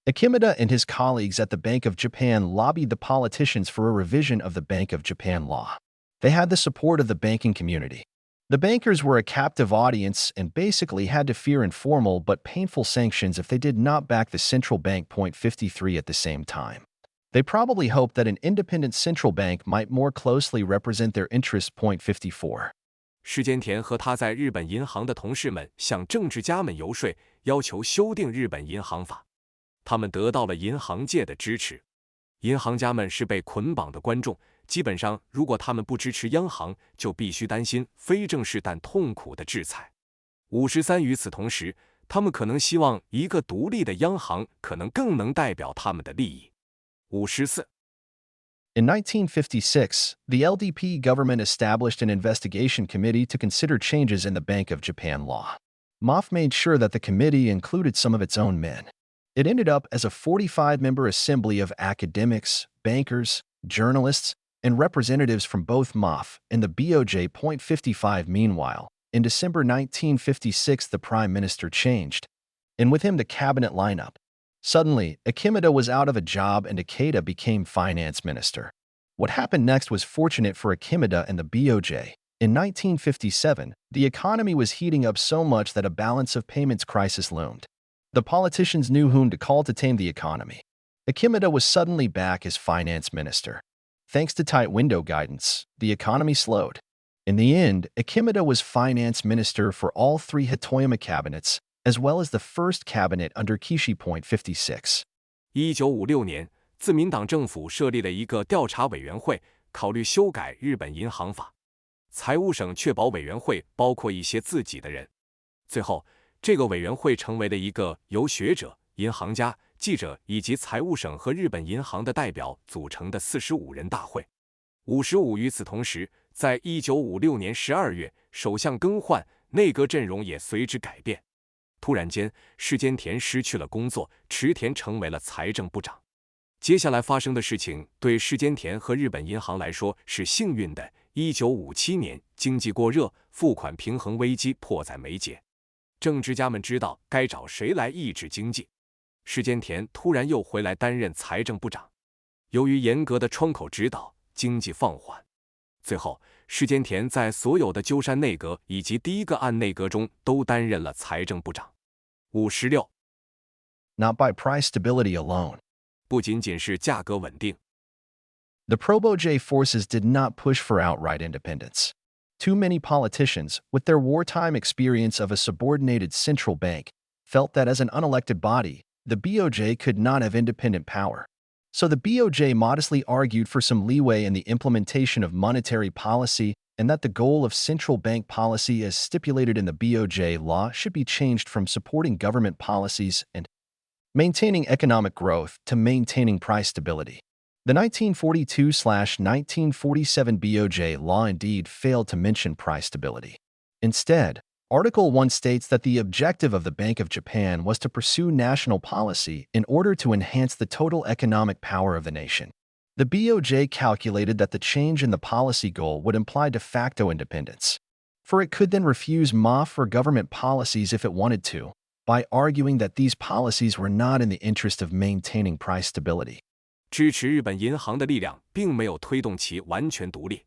Akimada and his colleagues at the Bank of Japan lobbied the politicians for a revision of the Bank of Japan law. They had the support of the banking community. The bankers were a captive audience and basically had to fear informal but painful sanctions if they did not back the central bank. 53 at the same time. They probably hoped that an independent central bank might more closely represent their interests. 54. 世间田和他在日本银行的同事们向政治家们游说，要求修订日本银行法。他们得到了银行界的支持。银行家们是被捆绑的观众，基本上如果他们不支持央行，就必须担心非正式但痛苦的制裁。53与此同时，他们可能希望一个独立的央行可能更能代表他们的利益。54 In 1956, the LDP government established an investigation committee to consider changes in the Bank of Japan law. MOF made sure that the committee included some of its own men. It ended up as a 45-member assembly of academics, bankers, journalists, and representatives from both MOF and the BOJ. 55 Meanwhile, in December 1956, the prime minister changed, and with him the cabinet lineup. Suddenly, Akimada was out of a job and Ikeda became finance minister. What happened next was fortunate for Akimada and the BOJ. In 1957, the economy was heating up so much that a balance of payments crisis loomed. The politicians knew whom to call to tame the economy. Akimada was suddenly back as finance minister. Thanks to tight window guidance, the economy slowed. In the end, Akimada was finance minister for all three Hatoyama cabinets, as well as the first cabinet under Kishi. 56. 1956年，自民党政府设立了一个调查委员会，考虑修改日本银行法。财务省确保委员会包括一些自己的人。最后，这个委员会成为了一个由学者、银行家、记者以及财务省和日本银行的代表组成的45人大会。55与此同时，在1956年12月，首相更换，内阁阵容也随之改变。突然间，世间田失去了工作，池田成为了财政部长。接下来发生的事情对世间田和日本银行来说是幸运的。1957年，经济过热，付款平衡危机迫在眉睫。政治家们知道该找谁来抑制经济。世间田突然又回来担任财政部长。由于严格的窗口指导，经济放缓。最后，世间田在所有的鸠山内阁以及第一个岸内阁中都担任了财政部长。56 Not by price stability alone. 不仅仅是价格稳定。The pro-BOJ forces did not push for outright independence. Too many politicians, with their wartime experience of a subordinated central bank, felt that as an unelected body, the BOJ could not have independent power. So the BOJ modestly argued for some leeway in the implementation of monetary policy and that the goal of central bank policy as stipulated in the BOJ law should be changed from supporting government policies and maintaining economic growth to maintaining price stability. The 1942/1947 BOJ law indeed failed to mention price stability. Instead, Article 1 states that the objective of the Bank of Japan was to pursue national policy in order to enhance the total economic power of the nation. The BOJ calculated that the change in the policy goal would imply de facto independence, for it could then refuse MOF or government policies if it wanted to, by arguing that these policies were not in the interest of maintaining price stability. 支持日本银行的力量并没有推动其完全独立。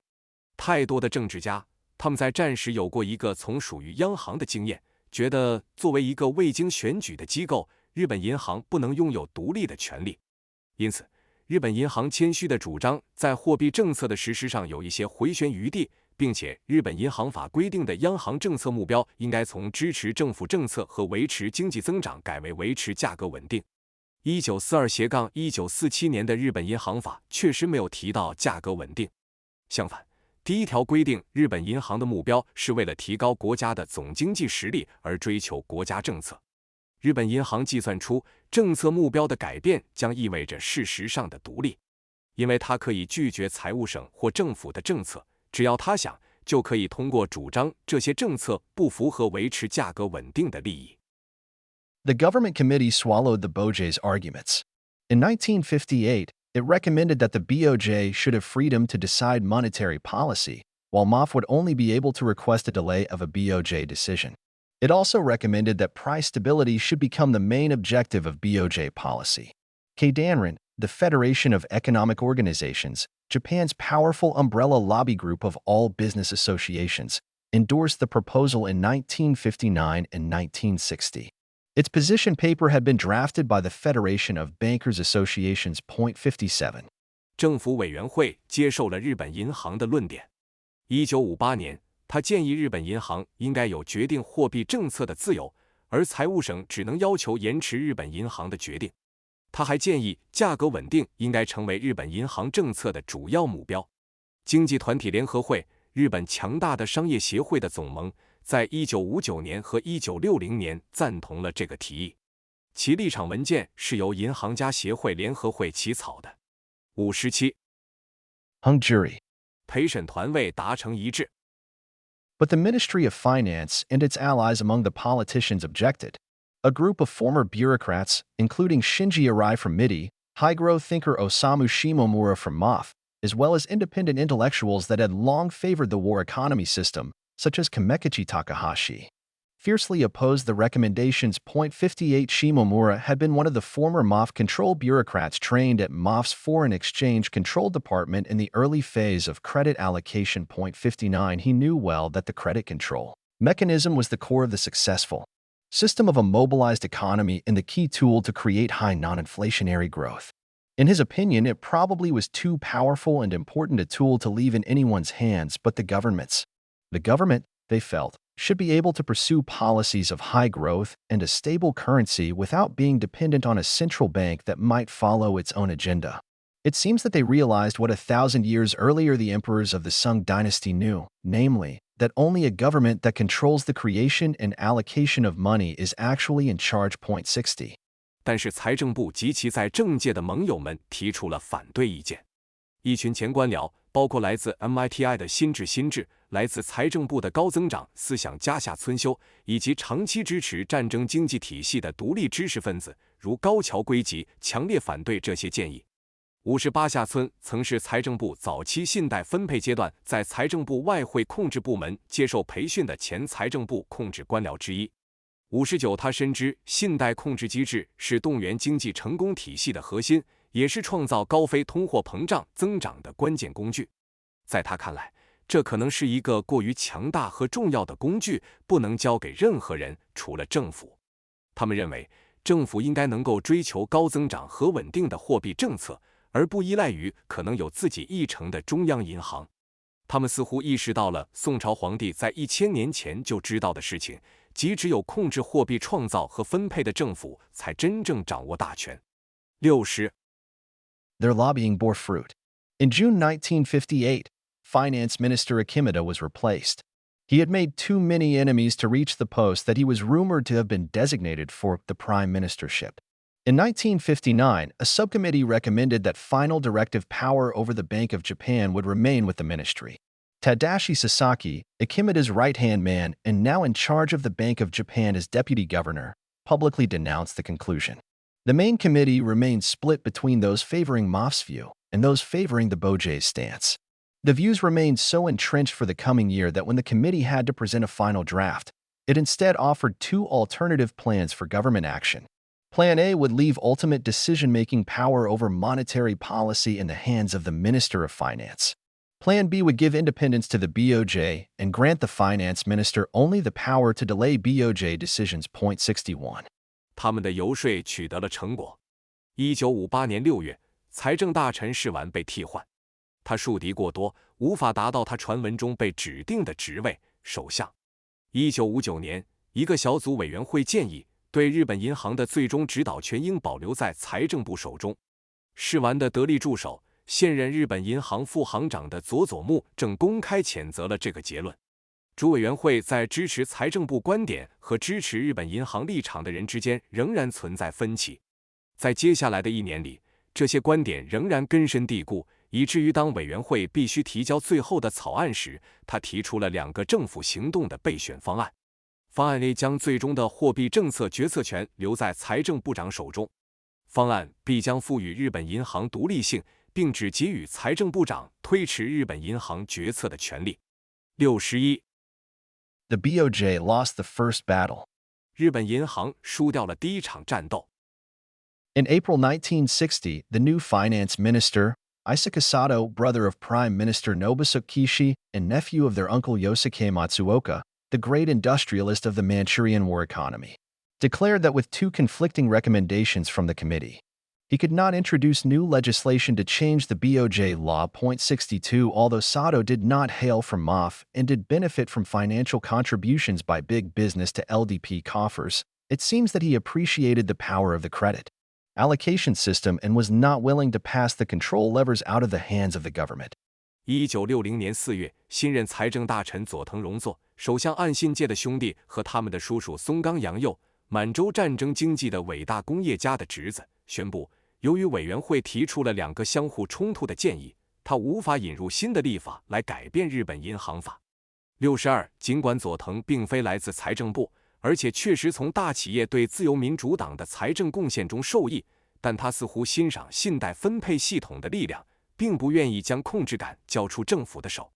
太多的政治家，他们在战时有过一个从属于央行的经验，觉得作为一个未经选举的机构，日本银行不能拥有独立的权利。因此，日本银行谦虚地主张在货币政策的实施上有一些回旋余地，并且日本银行法规定的央行政策目标应该从支持政府政策和维持经济增长改为维持价格稳定。1942-1947年的日本银行法确实没有提到价格稳定。相反，第一条规定日本银行的目标是为了提高国家的总经济实力而追求国家政策。日本银行计算出政策目标的改变将意味着事实上的独立，因为它可以拒绝财务省或政府的政策，只要他想，就可以通过主张这些政策不符合维持价格稳定的利益。The government committee swallowed the BOJ's arguments. In 1958, it recommended that the BOJ should have freedom to decide monetary policy, while MOF would only be able to request a delay of a BOJ decision. It also recommended that price stability should become the main objective of BOJ policy. Keidanren, the Federation of Economic Organizations, Japan's powerful umbrella lobby group of all business associations, endorsed the proposal in 1959 and 1960. Its position paper had been drafted by the Federation of Bankers Association's Point 57. 政府委员会接受了日本银行的论点。1958年，他建议日本银行应该有决定货币政策的自由，而财务省只能要求延迟日本银行的决定。他还建议价格稳定应该成为日本银行政策的主要目标。经济团体联合会，日本强大的商业协会的总盟，在1959年和1960年赞同了这个提议。其立场文件是由银行家协会联合会起草的。57. Hung jury. 陪审团未达成一致。But the Ministry of Finance and its allies among the politicians objected. A group of former bureaucrats, including Shinji Arai from MIDI, high-growth thinker Osamu Shimomura from MOF, as well as independent intellectuals that had long favored the war economy system, such as Kamekichi Takahashi, fiercely opposed the recommendations. 58 Shimomura had been one of the former MOF control bureaucrats trained at MOF's Foreign Exchange Control Department in the early phase of credit allocation. 59 He knew well that the credit control mechanism was the core of the successful system of a mobilized economy and the key tool to create high non-inflationary growth. In his opinion, it probably was too powerful and important a tool to leave in anyone's hands but the government's. The government, they felt, should be able to pursue policies of high growth and a stable currency without being dependent on a central bank that might follow its own agenda. It seems that they realized what 1,000 years earlier the emperors of the Sung dynasty knew, namely, that only a government that controls the creation and allocation of money is actually in charge. 60. 但是财政部及其在政界的盟友们提出了反对意见。一群前官僚，包括来自 MITI 的新智、来自财政部的高增长思想家下村修，以及长期支持战争经济体系的独立知识分子，如高桥圭吉，强烈反对这些建议。58下村曾是财政部早期信贷分配阶段在财政部外汇控制部门接受培训的前财政部控制官僚之一。59他深知信贷控制机制是动员经济成功体系的核心，也是创造高非通货膨胀增长的关键工具。在他看来，这可能是一个过于强大和重要的工具，不能交给任何人，除了政府。他们认为，政府应该能够追求高增长和稳定的货币政策，而不依赖于可能有自己议程的中央银行。他们似乎意识到了宋朝皇帝在1000年前就知道的事情，即只有控制货币创造和分配的政府才真正掌握大权。60. Their lobbying bore fruit. In June 1958, Finance Minister Akimada was replaced. He had made too many enemies to reach the post that he was rumored to have been designated for the prime ministership. In 1959, a subcommittee recommended that final directive power over the Bank of Japan would remain with the ministry. Tadashi Sasaki, Akimada's right-hand man and now in charge of the Bank of Japan as deputy governor, publicly denounced the conclusion. The main committee remained split between those favoring MOF's view and those favoring the Bojei's stance. The views remained so entrenched for the coming year that when the committee had to present a final draft, it instead offered two alternative plans for government action. Plan A would leave ultimate decision-making power over monetary policy in the hands of the Minister of Finance. Plan B would give independence to the BOJ and grant the finance minister only the power to delay BOJ decisions. 61. 他们的游说取得了成果。1958年6月，财政大臣世完被替换，他树敌过多，无法达到他传闻中被指定的职位——首相。1959年，一个小组委员会建议，对日本银行的最终指导权应保留在财政部手中。世完的得力助手，现任日本银行副行长的佐佐木正公开谴责了这个结论。主委员会在支持财政部观点和支持日本银行立场的人之间仍然存在分歧。在接下来的1年里，这些观点仍然根深蒂固，以至于当委员会必须提交最后的草案时，他提出了2个政府行动的备选方案。方案 A 将最终的货币政策决策权留在财政部长手中。方案 B 将赋予日本银行独立性，并只给予财政部长推迟日本银行决策的权利。61. The BOJ lost the first battle. 日本银行输掉了第一场战斗。In April 1960, the new finance minister, Isaka Sato, brother of Prime Minister Nobusuke Kishi and nephew of their uncle Yosuke Matsuoka, the great industrialist of the Manchurian War economy, declared that with two conflicting recommendations from the committee, he could not introduce new legislation to change the BOJ law. 62. Although Sato did not hail from MAF and did benefit from financial contributions by big business to LDP coffers, it seems that he appreciated the power of the credit allocation system and was not willing to pass the control levers out of the hands of the government. 1960年4月，新任财政大臣佐藤荣作、首相岸信介的兄弟和他们的叔叔松冈洋右，满洲战争经济的伟大工业家的侄子，宣布，由于委员会提出了两个相互冲突的建议，他无法引入新的立法来改变日本银行法。62. 尽管佐藤并非来自财政部，而且确实从大企业对自由民主党的财政贡献中受益，但他似乎欣赏信贷分配系统的力量，并不愿意将控制感交出政府的手。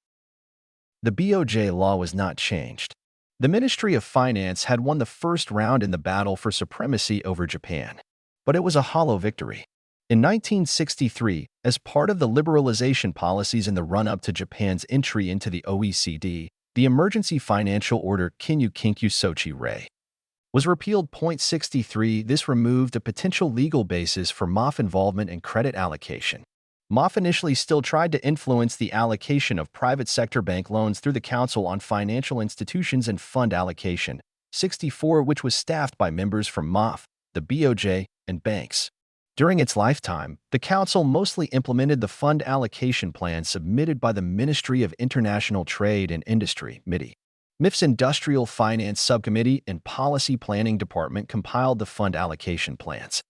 The BOJ law was not changed. The Ministry of Finance had won the first round in the battle for supremacy over Japan, but it was a hollow victory. In 1963, as part of the liberalization policies in the run-up to Japan's entry into the OECD, the Emergency Financial Order Kinyu Kinkyu Sochi Rei was repealed. 63. This removed a potential legal basis for MAF involvement in credit allocation. MAF initially still tried to influence the allocation of private sector bank loans through the Council on Financial Institutions and Fund Allocation, 64, which was staffed by members from MAF, the BOJ, and banks. During its lifetime, the Council mostly implemented the fund allocation plan submitted by the Ministry of International Trade and Industry, MITI. MIF's Industrial Finance Subcommittee and Policy Planning Department compiled the fund allocation plans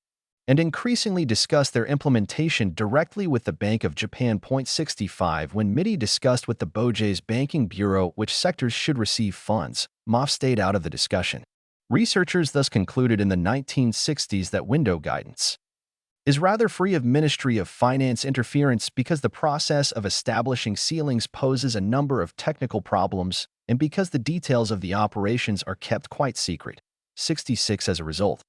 and increasingly discussed their implementation directly with the Bank of Japan. 65. When MITI discussed with the BOJ's Banking Bureau which sectors should receive funds, MAF stayed out of the discussion. Researchers thus concluded in the 1960s that window guidance is rather free of Ministry of Finance interference because the process of establishing ceilings poses a number of technical problems and because the details of the operations are kept quite secret. 66. As a result,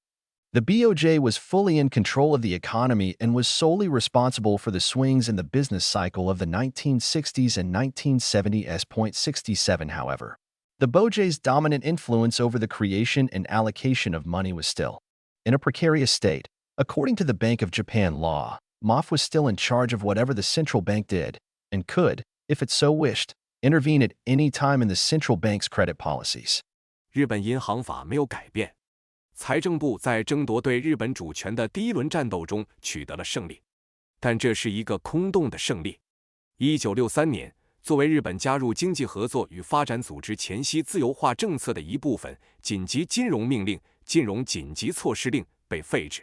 the BOJ was fully in control of the economy and was solely responsible for the swings in the business cycle of the 1960s and 1970s. 67. However, the BOJ's dominant influence over the creation and allocation of money was still in a precarious state. According to the Bank of Japan law, MAF was still in charge of whatever the central bank did and could, if it so wished, intervene at any time in the central bank's credit policies. 日本银行法没有改变，财政部在争夺对日本主权的第一轮战斗中取得了胜利，但这是一个空洞的胜利。1963年，作为日本加入经济合作与发展组织前夕自由化政策的一部分，紧急金融命令、金融紧急措施令被废止。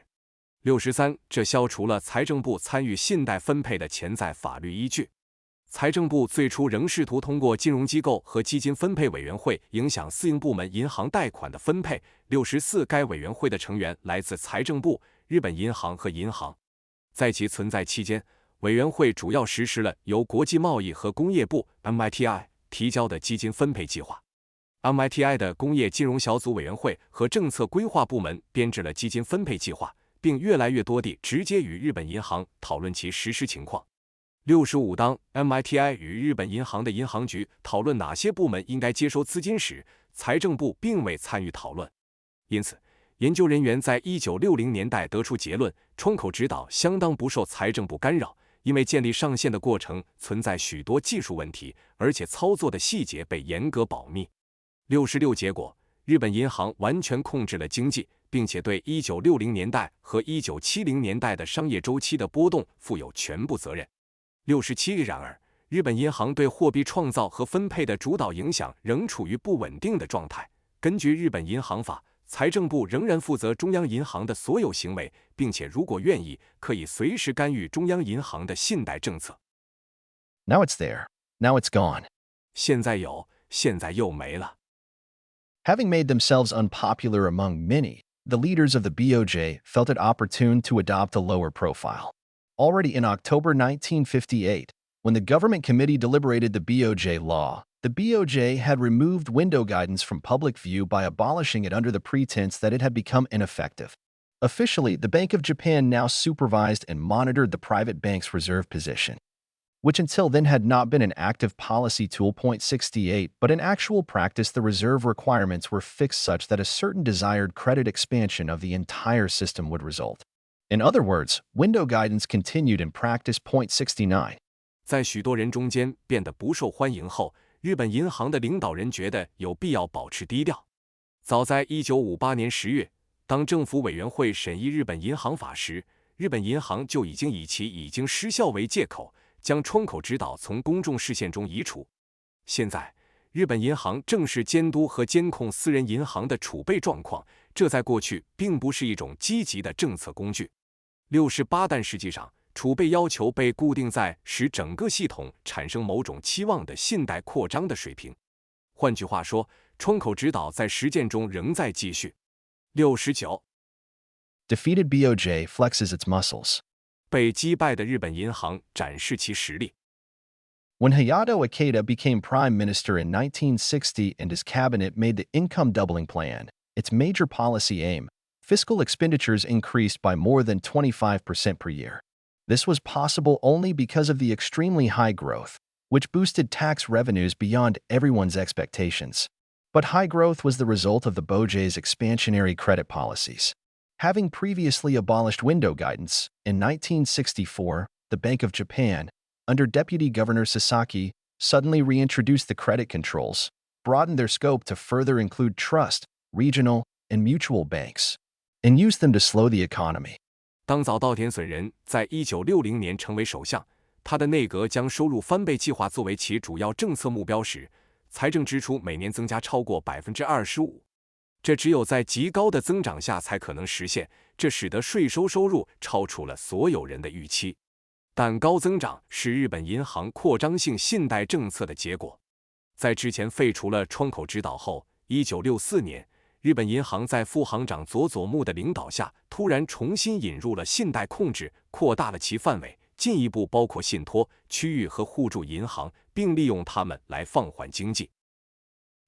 63. 这消除了财政部参与信贷分配的潜在法律依据。财政部最初仍试图通过金融机构和基金分配委员会影响私营部门银行贷款的分配。64. 该委员会的成员来自财政部、日本银行和银行。在其存在期间，委员会主要实施了由国际贸易和工业部 MITI 提交的基金分配计划。MITI 的工业金融小组委员会和政策规划部门编制了基金分配计划，并越来越多地直接与日本银行讨论其实施情况。65. 当 MITI 与日本银行的银行局讨论哪些部门应该接收资金时，财政部并未参与讨论。因此，研究人员在1960年代得出结论：窗口指导相当不受财政部干扰，因为建立上限的过程存在许多技术问题，而且操作的细节被严格保密。66. 结果，日本银行完全控制了经济，并且对1960年代和1970年代的商业周期的波动负有全部责任。67. 然而，日本银行对货币创造和分配的主导影响仍处于不稳定的状态。根据日本银行法，财政部仍然负责中央银行的所有行为，并且如果愿意，可以随时干预中央银行的信贷政策。Now it's there. Now it's gone. 现在有，现在又没了。Having made themselves unpopular among many, the leaders of the BOJ felt it opportune to adopt a lower profile. Already in October 1958, when the government committee deliberated the BOJ law, the BOJ had removed window guidance from public view by abolishing it under the pretense that it had become ineffective. Officially, the Bank of Japan now supervised and monitored the private bank's reserve position, which until then had not been an active policy tool. 68, but in actual practice, the reserve requirements were fixed such that a certain desired credit expansion of the entire system would result. In other words, window guidance continued in practice. 69. 在许多人中间变得不受欢迎后，日本银行的领导人觉得有必要保持低调。早在1958年10月，当政府委员会审议日本银行法时，日本银行就已经以其已经失效为借口，将窗口指导从公众视线中移除。现在，日本银行正式监督和监控私人银行的储备状况，这在过去并不是一种积极的政策工具。68但实际上，储备要求被固定在使整个系统产生某种期望的信贷扩张的水平。换句话说，窗口指导在实践中仍在继续。69. Defeated BOJ flexes its muscles. 被击败的日本银行展示其实力。When Hayato Ikeda became prime minister in 1960 and his cabinet made the income doubling plan, its major policy aim, fiscal expenditures increased by more than 25% per year. This was possible only because of the extremely high growth, which boosted tax revenues beyond everyone's expectations. But high growth was the result of the BOJ's expansionary credit policies. Having previously abolished window guidance, in 1964, the Bank of Japan, under Deputy Governor Sasaki, suddenly reintroduced the credit controls, broadened their scope to further include trust, regional, and mutual banks, and used them to slow the economy. 当早稻田隼人在1960年成为首相，他的内阁将收入翻倍计划作为其主要政策目标时，财政支出每年增加超过 25%。这只有在极高的增长下才可能实现，这使得税收收入超出了所有人的预期。但高增长是日本银行扩张性信贷政策的结果。在之前废除了窗口指导后，1964年，日本银行在副行长佐佐木的领导下，突然重新引入了信贷控制，扩大了其范围，进一步包括信托、区域和互助银行，并利用它们来放缓经济。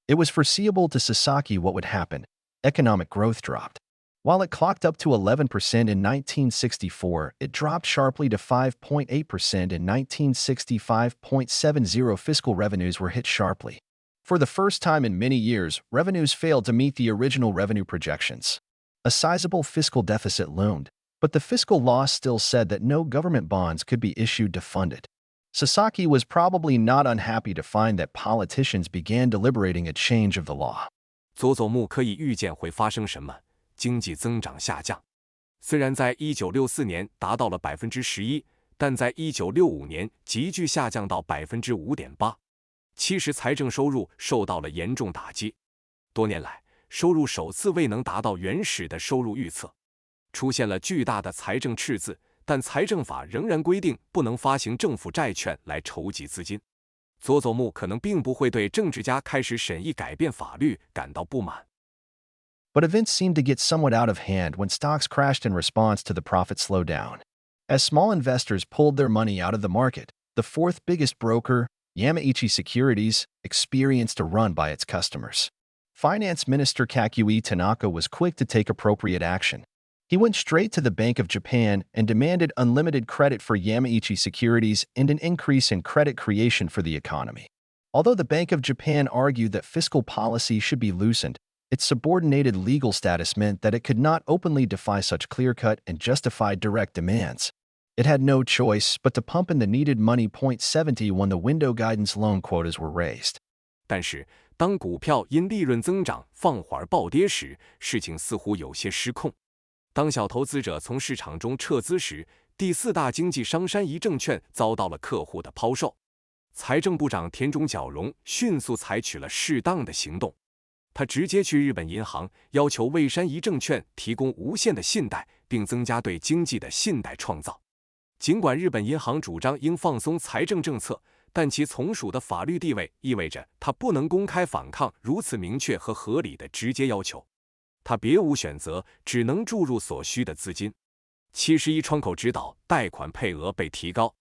It was foreseeable to Sasaki what would happen. Economic growth dropped. While it clocked up to 11% in 1964, it dropped sharply to 5.8% in 1965.70. Fiscal revenues were hit sharply. For the first time in many years, revenues failed to meet the original revenue projections. A sizable fiscal deficit loomed, but the fiscal law still said that no government bonds could be issued to fund it. Sasaki was probably not unhappy to find that politicians began deliberating a change of the law. 佐佐木可以预见会发生什么，经济增长下降。虽然在1964年达到了 11%， 但在1965年急剧下降到 5.8%。其实财政收入受到了严重打击。多年来，收入首次未能达到原始的收入预测，出现了巨大的财政赤字。但财政法仍然规定不能发行政府债券来筹集资金。佐佐木可能并不会对政治家开始审议改变法律感到不满。But events seemed to get somewhat out of hand when stocks crashed in response to the profit slowdown. As small investors pulled their money out of the market, the fourth biggest broker, Yamaichi Securities, experienced a run by its customers. Finance Minister Kakui Tanaka was quick to take appropriate action. He went straight to the Bank of Japan and demanded unlimited credit for Yamaichi Securities and an increase in credit creation for the economy. Although the Bank of Japan argued that fiscal policy should be loosened, its subordinated legal status meant that it could not openly defy such clear-cut and justified direct demands. It had no choice but to pump in the needed money. 70 when the window guidance loan quotas were raised. 但是，当股票因利润增长放缓暴跌时，事情似乎有些失控。当小投资者从市场中撤资时，第四大经纪商山一证券遭到了客户的抛售。财政部长田中角荣迅速采取了适当的行动，他直接去日本银行要求为山一证券提供无限的信贷，并增加对经济的信贷创造。尽管日本银行主张应放松财政政策，但其从属的法律地位意味着他不能公开反抗如此明确和合理的直接要求。他别无选择，只能注入所需的资金。71窗口指导贷款配额被提高。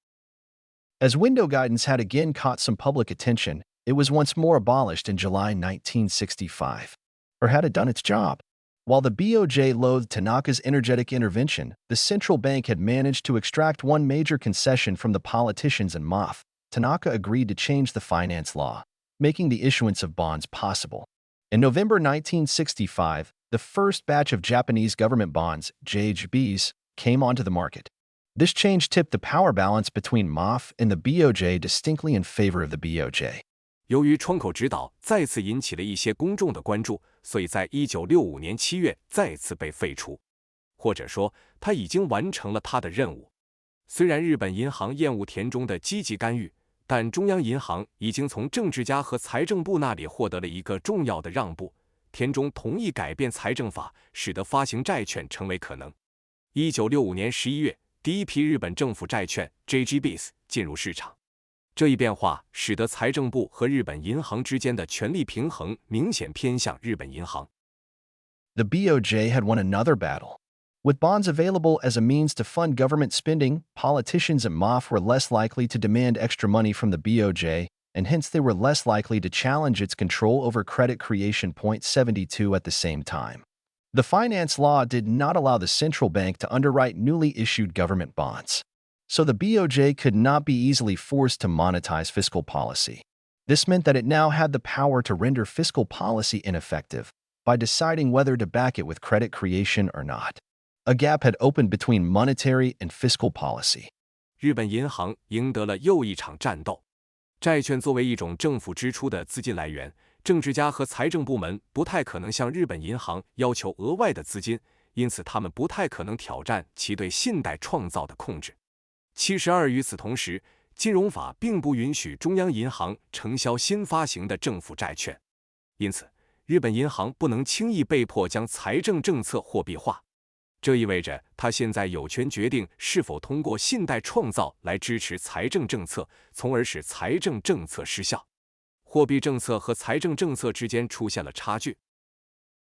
As window guidance had again caught some public attention, it was once more abolished in July 1965. Or had it done its job? While the BOJ loathed Tanaka's energetic intervention, the central bank had managed to extract one major concession from the politicians and MOF. Tanaka agreed to change the finance law, making the issuance of bonds possible. In November 1965, the first batch of Japanese government bonds, JGBs, came onto the market. This change tipped the power balance between MOF and the BOJ distinctly in favor of the BOJ. 由于窗口指导再次引起了一些公众的关注，所以在1965年7月再次被废除，或者说他已经完成了他的任务。虽然日本银行厌恶田中的积极干预，但中央银行已经从政治家和财政部那里获得了一个重要的让步，田中同意改变财政法，使得发行债券成为可能。1965年11月，第一批日本政府债券 JGBs 进入市场。这一变化使得财政部和日本银行之间的权力平衡明显偏向日本银行。The BOJ had won another battle. With bonds available as a means to fund government spending, politicians and MOF were less likely to demand extra money from the BOJ, and hence they were less likely to challenge its control over credit creation. 72 at the same time. The finance law did not allow the central bank to underwrite newly issued government bonds. So the BOJ could not be easily forced to monetize fiscal policy. This meant that it now had the power to render fiscal policy ineffective by deciding whether to back it with credit creation or not. A gap had opened between monetary and fiscal policy. 日本银行赢得了又一场战斗。债券作为一种政府支出的资金来源，政治家和财政部门不太可能向日本银行要求额外的资金，因此他们不太可能挑战其对信贷创造的控制。72与此同时，金融法并不允许中央银行承销新发行的政府债券，因此日本银行不能轻易被迫将财政政策货币化。这意味着他现在有权决定是否通过信贷创造来支持财政政策，从而使财政政策失效。货币政策和财政政策之间出现了差距。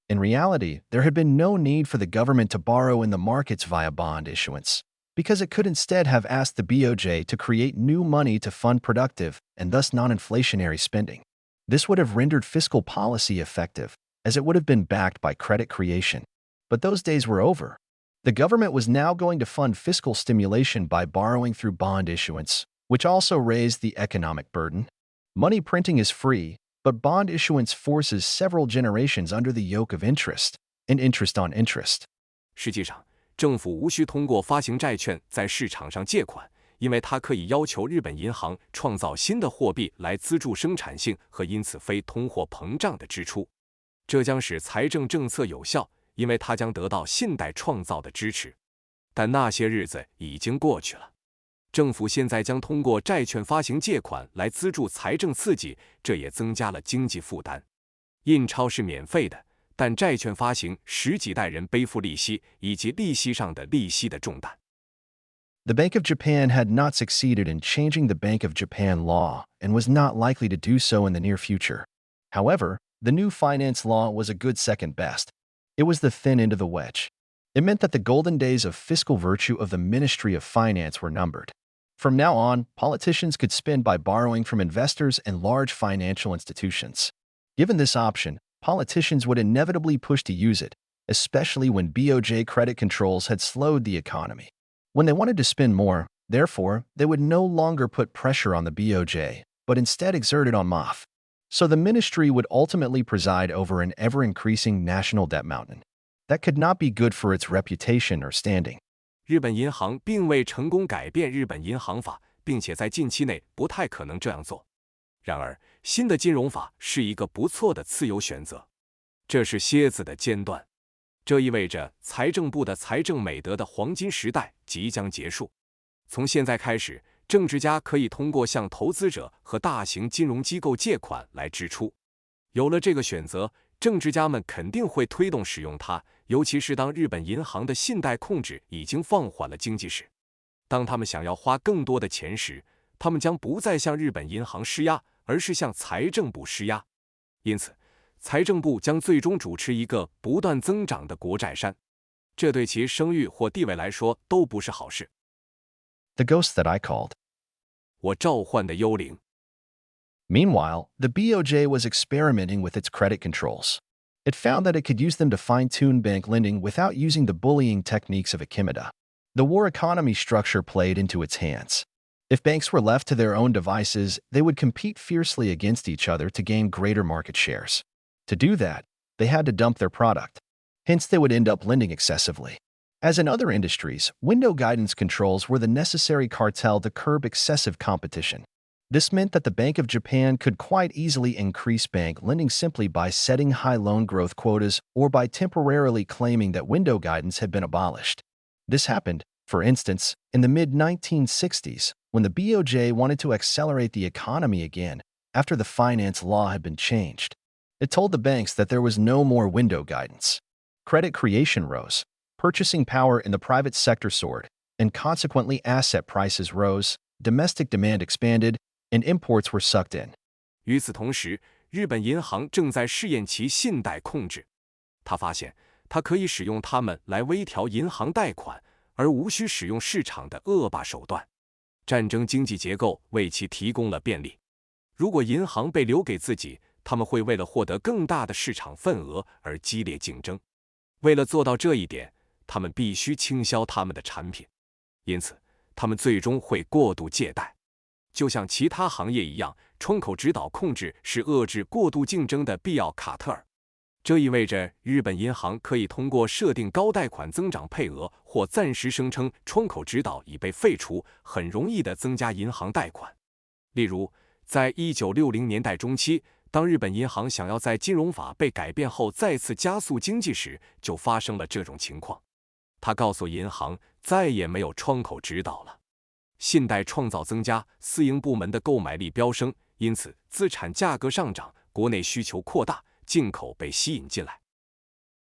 In reality, there had been no need for the government to borrow in the markets via bond issuance, because it could instead have asked the BOJ to create new money to fund productive and thus non-inflationary spending. This would have rendered fiscal policy effective, as it would have been backed by credit creation. But those days were over. The government was now going to fund fiscal stimulation by borrowing through bond issuance, which also raised the economic burden. Money printing is free, but bond issuance forces several generations under the yoke of interest, and interest on interest. 实际上，政府无需通过发行债券在市场上借款，因为它可以要求日本银行创造新的货币来资助生产性和因此非通货膨胀的支出。这将使财政政策有效，因为它将得到信贷创造的支持。但那些日子已经过去了。政府现在将通过债券发行借款来资助财政刺激，这也增加了经济负担。印钞是免费的，但债券发行使几代人背负利息以及利息上的利息的重担。The Bank of Japan had not succeeded in changing the Bank of Japan law and was not likely to do so in the near future. However, the new finance law was a good second best. It was the thin end of the wedge. It meant that the golden days of fiscal virtue of the Ministry of Finance were numbered. From now on, politicians could spend by borrowing from investors and large financial institutions. Given this option, politicians would inevitably push to use it, especially when BOJ credit controls had slowed the economy. When they wanted to spend more, therefore, they would no longer put pressure on the BOJ, but instead exert it on MOF. So the ministry would ultimately preside over an ever-increasing national debt mountain. That could not be good for its reputation or standing. 日本银行并未成功改变日本银行法，并且在近期内不太可能这样做。然而，新的金融法是一个不错的次优选择。这是蝎子的尖端。这意味着财政部的财政美德的黄金时代即将结束。从现在开始，政治家可以通过向投资者和大型金融机构借款来支出。有了这个选择，政治家们肯定会推动使用它，尤其是当日本银行的信贷控制已经放缓了经济时。当他们想要花更多的钱时，他们将不再向日本银行施压，而是向财政部施压。因此，财政部将最终主持一个不断增长的国债山，这对其声誉或地位来说都不是好事。The ghost that I called. 我召唤的幽灵。 Meanwhile, the BOJ was experimenting with its credit controls. It found that it could use them to fine-tune bank lending without using the bullying techniques of Ikemida. The war economy structure played into its hands. If banks were left to their own devices, they would compete fiercely against each other to gain greater market shares. To do that, they had to dump their product. Hence, they would end up lending excessively. As in other industries, window guidance controls were the necessary cartel to curb excessive competition. This meant that the Bank of Japan could quite easily increase bank lending simply by setting high loan growth quotas or by temporarily claiming that window guidance had been abolished. This happened, for instance, in the mid-1960s, when the BOJ wanted to accelerate the economy again after the finance law had been changed. It told the banks that there was no more window guidance. Credit creation rose, purchasing power in the private sector soared, and consequently asset prices rose, domestic demand expanded, and imports were sucked in. 与此同时，日本银行正在试验其信贷控制。他发现，他可以使用它们来微调银行贷款，而无需使用市场的恶霸手段。战争经济结构为其提供了便利。如果银行被留给自己，他们会为了获得更大的市场份额而激烈竞争。为了做到这一点，他们必须倾销他们的产品，因此，他们最终会过度借贷。就像其他行业一样，窗口指导控制是遏制过度竞争的必要卡特尔。这意味着日本银行可以通过设定高贷款增长配额或暂时声称窗口指导已被废除，很容易地增加银行贷款。例如，在1960年代中期，当日本银行想要在金融法被改变后再次加速经济时，就发生了这种情况。他告诉银行，再也没有窗口指导了。信贷创造增加，私营部门的购买力飙升，因此资产价格上涨，国内需求扩大，进口被吸引进来。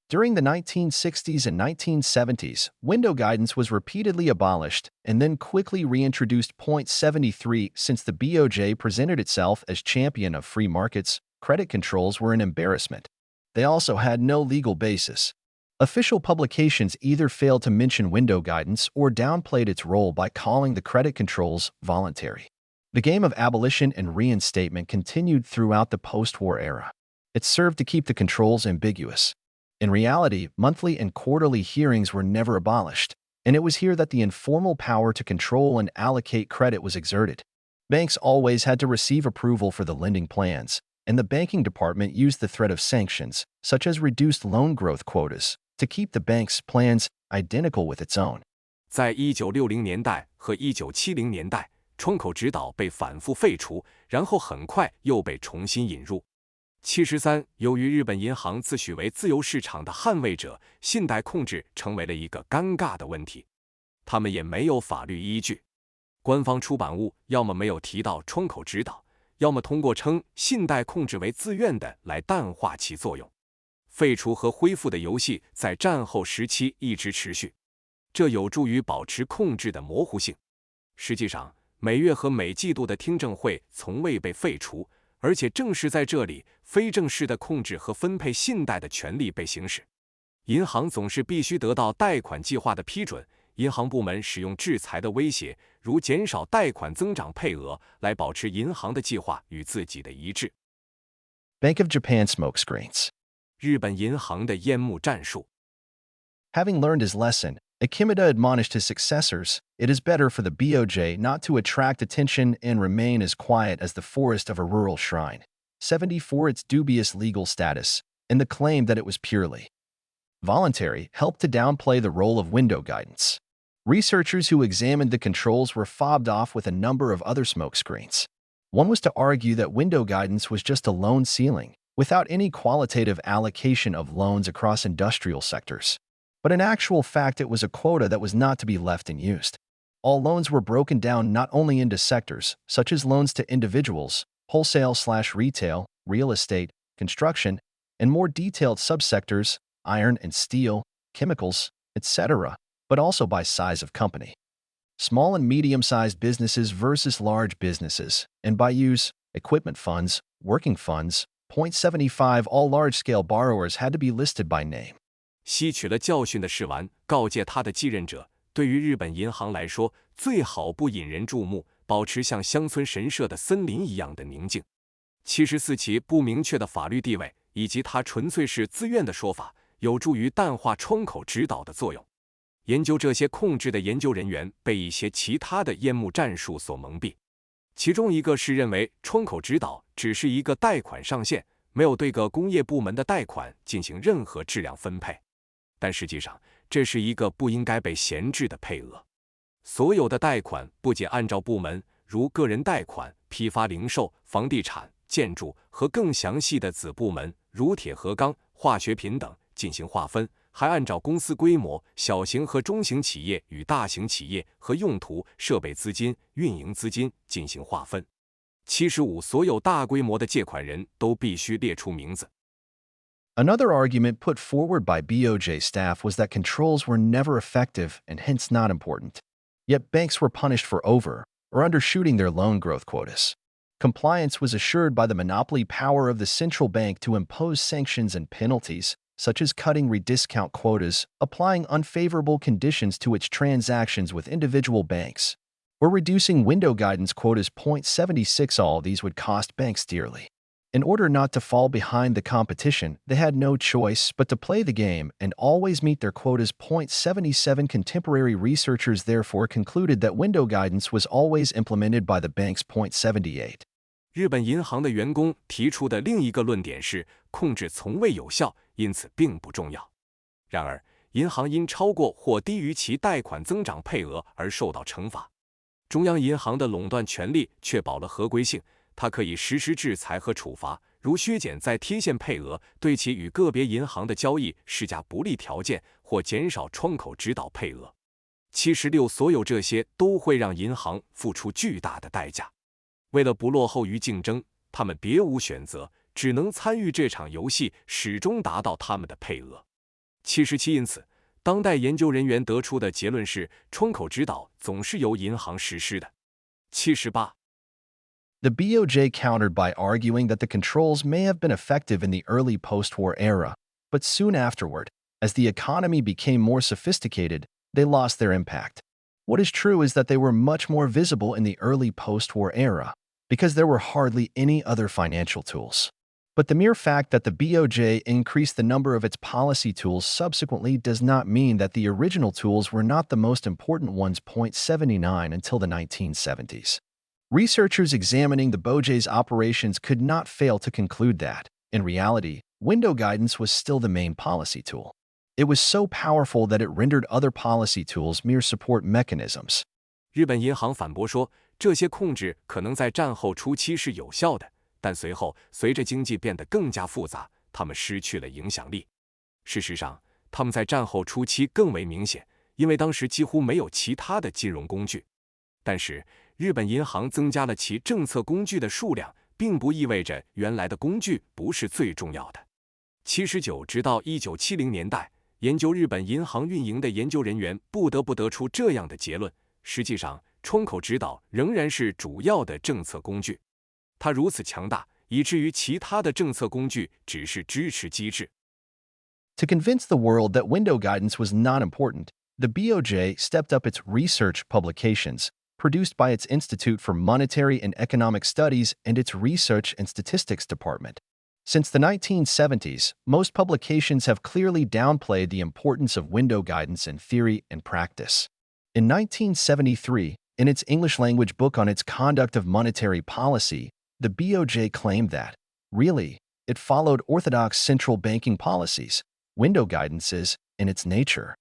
During the 1960s and 1970s, window guidance was repeatedly abolished and then quickly reintroduced. 73 Since the BOJ presented itself as champion of free markets, credit controls were an embarrassment. They also had no legal basis. Official publications either failed to mention window guidance or downplayed its role by calling the credit controls voluntary. The game of abolition and reinstatement continued throughout the post-war era. It served to keep the controls ambiguous. In reality, monthly and quarterly hearings were never abolished, and it was here that the informal power to control and allocate credit was exerted. Banks always had to receive approval for the lending plans, and the banking department used the threat of sanctions, such as reduced loan growth quotas, to keep the bank's plans identical with its own. 在1960年代和1970年代，窗口指导被反复废除，然后很快又被重新引入。73由于日本银行自诩为自由市场的捍卫者，信贷控制成为了一个尴尬的问题。他们也没有法律依据。官方出版物要么没有提到窗口指导，要么通过称信贷控制为自愿的来淡化其作用。废除和恢复的游戏在战后时期一直持续，这有助于保持控制的模糊性。实际上，每月和每季度的听证会从未被废除，而且正是在这里，非正式的控制和分配信贷的权利被行使。银行总是必须得到贷款计划的批准，银行部门使用制裁的威胁，如减少贷款增长配额，来保持银行的计划与自己的一致。Bank of Japan smokescreens. 日本银行的烟幕战术。Having learned his lesson, Ikemida admonished his successors, it is better for the BOJ not to attract attention and remain as quiet as the forest of a rural shrine. 74 Its dubious legal status, and the claim that it was purely voluntary helped to downplay the role of window guidance. Researchers who examined the controls were fobbed off with a number of other smokescreens. One was to argue that window guidance was just a loan ceiling, without any qualitative allocation of loans across industrial sectors. But in actual fact, it was a quota that was not to be left unused. All loans were broken down not only into sectors, such as loans to individuals, wholesale/retail, real estate, construction, and more detailed subsectors, iron and steel, chemicals, etc., but also by size of company. Small and medium-sized businesses versus large businesses, and by use, equipment funds, working funds. 75 All large-scale borrowers had to be listed by name. 吸取了教训的士丸告诫他的继任者，对于日本银行来说，最好不引人注目，保持像乡村神社的森林一样的宁静。74其不明确的法律地位，以及它纯粹是自愿的说法，有助于淡化窗口指导的作用。研究这些控制的研究人员被一些其他的烟幕战术所蒙蔽，其中一个是认为窗口指导只是一个贷款上限，没有对各工业部门的贷款进行任何质量分配。但实际上，这是一个不应该被闲置的配额。所有的贷款不仅按照部门，如个人贷款、批发零售、房地产、建筑和更详细的子部门，如铁和钢、化学品等进行划分，还按照公司规模、小型和中型企业与大型企业和用途、设备资金、运营资金进行划分。75所有大规模的借款人都必须列出名字。Another argument put forward by BOJ staff was that controls were never effective and hence not important. Yet banks were punished for over or undershooting their loan growth quotas. Compliance was assured by the monopoly power of the central bank to impose sanctions and penalties, such as cutting rediscount quotas, applying unfavorable conditions to its transactions with individual banks, or reducing window guidance quotas 0.76. All these would cost banks dearly. In order not to fall behind the competition, they had no choice but to play the game and always meet their quotas. 0.77 Contemporary researchers therefore concluded that window guidance was always implemented by the banks. 0.78. 日本银行的员工提出的另一个论点是，控制从未有效，因此并不重要。然而，银行因超过或低于其贷款增长配额而受到惩罚。中央银行的垄断权力确保了合规性，它可以实施制裁和处罚，如削减在贴现配额，对其与个别银行的交易施加不利条件，或减少窗口指导配额。76所有这些都会让银行付出巨大的代价。为了不落后于竞争，他们别无选择，只能参与这场游戏，始终达到他们的配额。77因此，当代研究人员得出的结论是，窗口指导总是由银行实施的。78 The BOJ countered by arguing that the controls may have been effective in the early post-war era, but soon afterward, as the economy became more sophisticated, they lost their impact. What is true is that they were much more visible in the early post-war era, because there were hardly any other financial tools. But the mere fact that the BOJ increased the number of its policy tools subsequently does not mean that the original tools were not the most important ones. 79 Until the 1970s. Researchers examining the BOJ's operations could not fail to conclude that, in reality, window guidance was still the main policy tool. It was so powerful that it rendered other policy tools mere support mechanisms. 日本银行反驳说，这些控制可能在战后初期是有效的，但随后随着经济变得更加复杂，它们失去了影响力。事实上，它们在战后初期更为明显，因为当时几乎没有其他的金融工具。但是，日本银行增加了其政策工具的数量，并不意味着原来的工具不是最重要的。79直到1970年代，研究日本银行运营的研究人员不得不得出这样的结论：实际上，窗口指导仍然是主要的政策工具。它如此强大，以至于其他的政策工具只是支持机制。To convince the world that window guidance was not important, the BOJ stepped up its research publications, produced by its Institute for Monetary and Economic Studies and its Research and Statistics Department. Since the 1970s, most publications have clearly downplayed the importance of window guidance in theory and practice. In 1973, in its English-language book on its conduct of monetary policy, the BOJ claimed that, really, it followed orthodox central banking policies. Window guidance is, in its nature,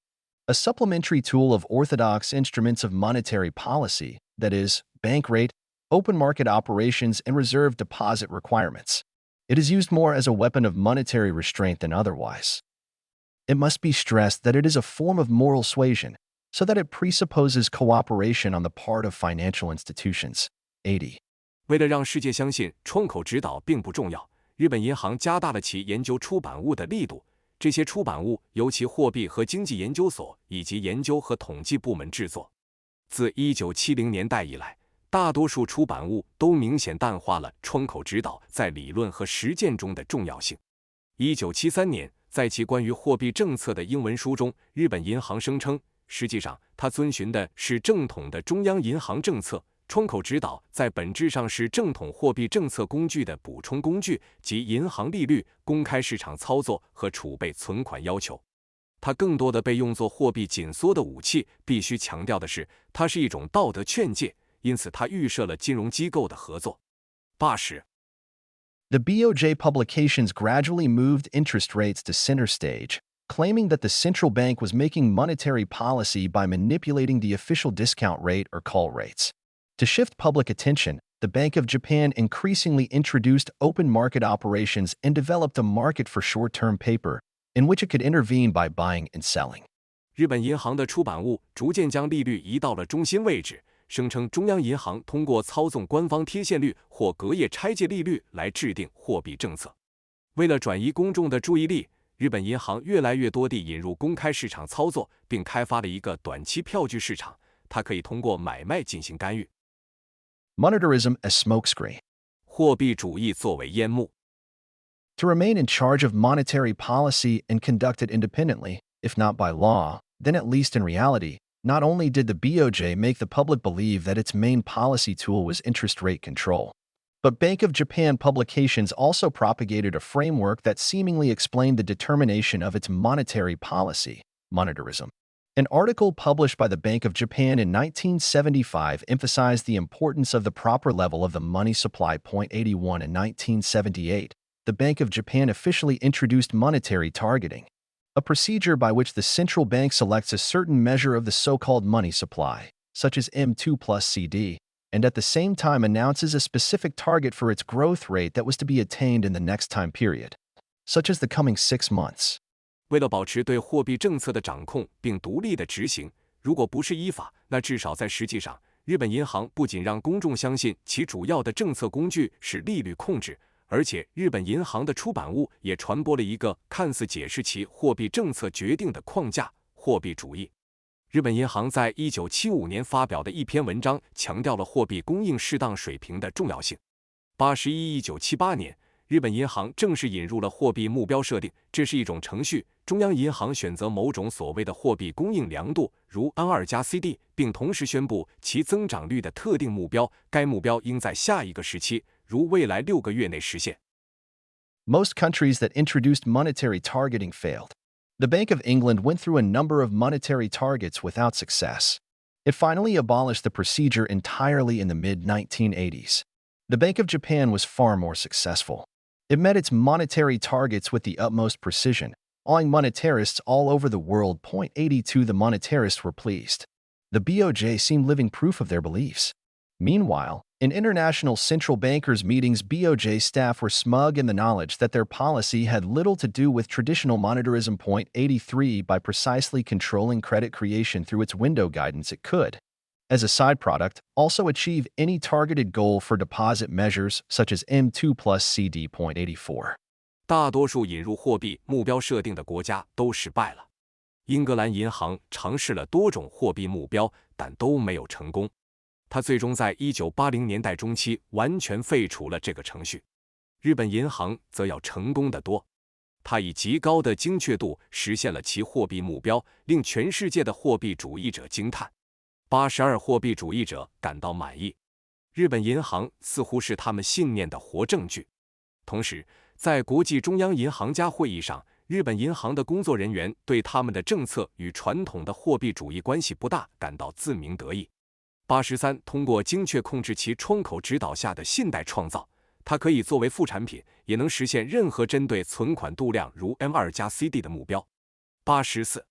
a supplementary tool of orthodox instruments of monetary policy, that is, bank rate, open market operations, and reserve deposit requirements. It is used more as a weapon of monetary restraint than otherwise. It must be stressed that it is a form of moral suasion, so that it presupposes cooperation on the part of financial institutions. 80. 为了让世界相信窗口指导并不重要，日本银行加大了其研究出版物的力度。这些出版物由其货币和经济研究所以及研究和统计部门制作。自1970年代以来，大多数出版物都明显淡化了窗口指导在理论和实践中的重要性。1973年，在其关于货币政策的英文书中，日本银行声称，实际上它遵循的是正统的中央银行政策，窗口指导在本质上是正统货币政策工具的补充工具，即银行利率、公开市场操作和储备存款要求。它更多的被用作货币紧缩的武器。必须强调的是，它是一种道德劝诫，因此它预设了金融机构的合作。80. The BOJ publications gradually moved interest rates to center stage, claiming that the central bank was making monetary policy by manipulating the official discount rate or call rates. To shift public attention, the Bank of Japan increasingly introduced open market operations and developed a market for short-term paper, in which it could intervene by buying and selling. 日本银行的出版物逐渐将利率移到了中心位置，声称中央银行通过操纵官方贴现率或隔夜拆借利率来制定货币政策。为了转移公众的注意力，日本银行越来越多地引入公开市场操作，并开发了一个短期票据市场，它可以通过买卖进行干预。Monetarism as smokescreen. 货币主义作为烟幕。To remain in charge of monetary policy and conduct it independently, if not by law, then at least in reality, not only did the BOJ make the public believe that its main policy tool was interest rate control, but Bank of Japan publications also propagated a framework that seemingly explained the determination of its monetary policy, monetarism. An article published by the Bank of Japan in 1975 emphasized the importance of the proper level of the money supply. 81 In 1978, the Bank of Japan officially introduced monetary targeting, a procedure by which the central bank selects a certain measure of the so-called money supply, such as M2 plus CD, and at the same time announces a specific target for its growth rate that was to be attained in the next time period, such as the coming 6 months. 为了保持对货币政策的掌控并独立的执行，如果不是依法，那至少在实际上，日本银行不仅让公众相信其主要的政策工具是利率控制，而且日本银行的出版物也传播了一个看似解释其货币政策决定的框架——货币主义。日本银行在1975年发表的一篇文章强调了货币供应适当水平的重要性。1978年，日本银行正式引入了货币目标设定，这是一种程序，中央银行选择某种所谓的货币供应量度，如 N2+CD， 并同时宣布其增长率的特定目标，该目标应在下一个时期，如未来6个月内实现。Most countries that introduced monetary targeting failed. The Bank of England went through a number of monetary targets without success. It finally abolished the procedure entirely in the mid-1980s. The Bank of Japan was far more successful. It met its monetary targets with the utmost precision, awing monetarists all over the world. 82 The monetarists were pleased. The BOJ seemed living proof of their beliefs. Meanwhile, in international central bankers' meetings, BOJ staff were smug in the knowledge that their policy had little to do with traditional monetarism. 83 By precisely controlling credit creation through its window guidance, it could, as a side product, also achieve any targeted goal for deposit measures such as M2 plus CD. 84大多数引入货币目标设定的国家都失败了。英格兰银行尝试了多种货币目标，但都没有成功。它最终在1980年代中期完全废除了这个程序。日本银行则要成功得多，它以极高的精确度实现了其货币目标，令全世界的货币主义者惊叹。82货币主义者感到满意。日本银行似乎是他们信念的活证据。同时，在国际中央银行家会议上，日本银行的工作人员对他们的政策与传统的货币主义关系不大感到自鸣得意。83通过精确控制其窗口指导下的信贷创造，它可以作为副产品，也能实现任何针对存款度量如 M2+CD 的目标。84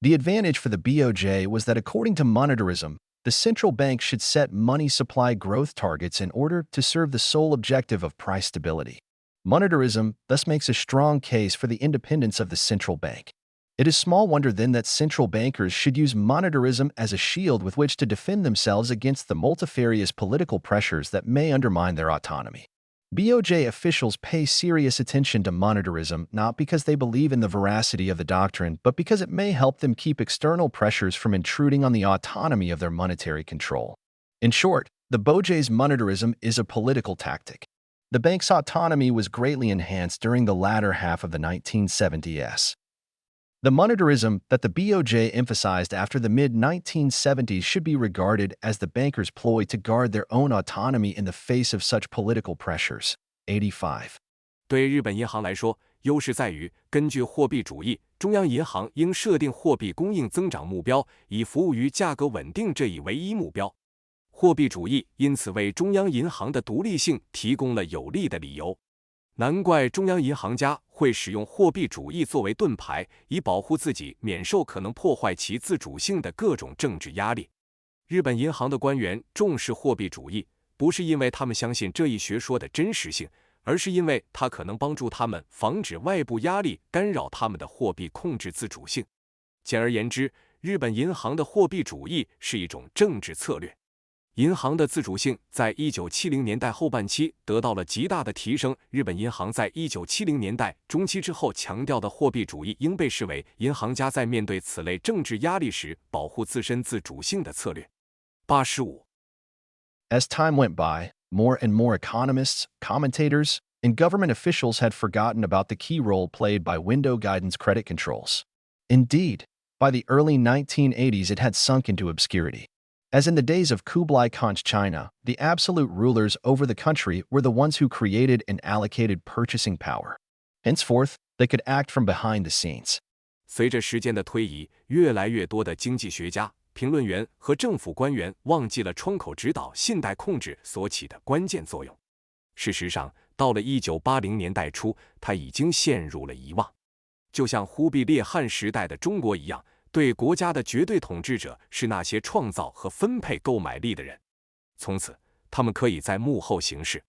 The advantage for the BOJ was that according to monetarism, the central bank should set money supply growth targets in order to serve the sole objective of price stability. Monetarism thus makes a strong case for the independence of the central bank. It is small wonder then that central bankers should use monetarism as a shield with which to defend themselves against the multifarious political pressures that may undermine their autonomy. BOJ officials pay serious attention to monetarism not because they believe in the veracity of the doctrine, but because it may help them keep external pressures from intruding on the autonomy of their monetary control. In short, the BOJ's monetarism is a political tactic. The bank's autonomy was greatly enhanced during the latter half of the 1970s. The monetarism that the BOJ emphasized after the mid-1970s should be regarded as the bankers' ploy to guard their own autonomy in the face of such political pressures. 85. 对日本银行来说，优势在于根据货币主义，中央银行应设定货币供应增长目标，以服务于价格稳定这一唯一目标。货币主义因此为中央银行的独立性提供了有力的理由。难怪中央银行家会使用货币主义作为盾牌，以保护自己免受可能破坏其自主性的各种政治压力。日本银行的官员重视货币主义，不是因为他们相信这一学说的真实性，而是因为它可能帮助他们防止外部压力干扰他们的货币控制自主性。简而言之，日本银行的货币主义是一种政治策略。银行的自主性在1970年代后半期得到了极大的提升。日本银行在1970年代中期之后强调的货币主义，应被视为银行家在面对此类政治压力时保护自身自主性的策略。85. As time went by, more and more economists, commentators, and government officials had forgotten about the key role played by window guidance credit controls. Indeed, by the early 1980s it had sunk into obscurity. As in the days of Kublai Khan's China, the absolute rulers over the country were the ones who created and allocated purchasing power. Henceforth, they could act from behind the scenes. 随着时间的推移，越来越多的经济学家、评论员和政府官员忘记了窗口指导信贷控制所起的关键作用。事实上，到了1980年代初，它已经陷入了遗忘。就像忽必烈汉时代的中国一样，对国家的绝对统治者是那些创造和分配购买力的人。从此，他们可以在幕后行事。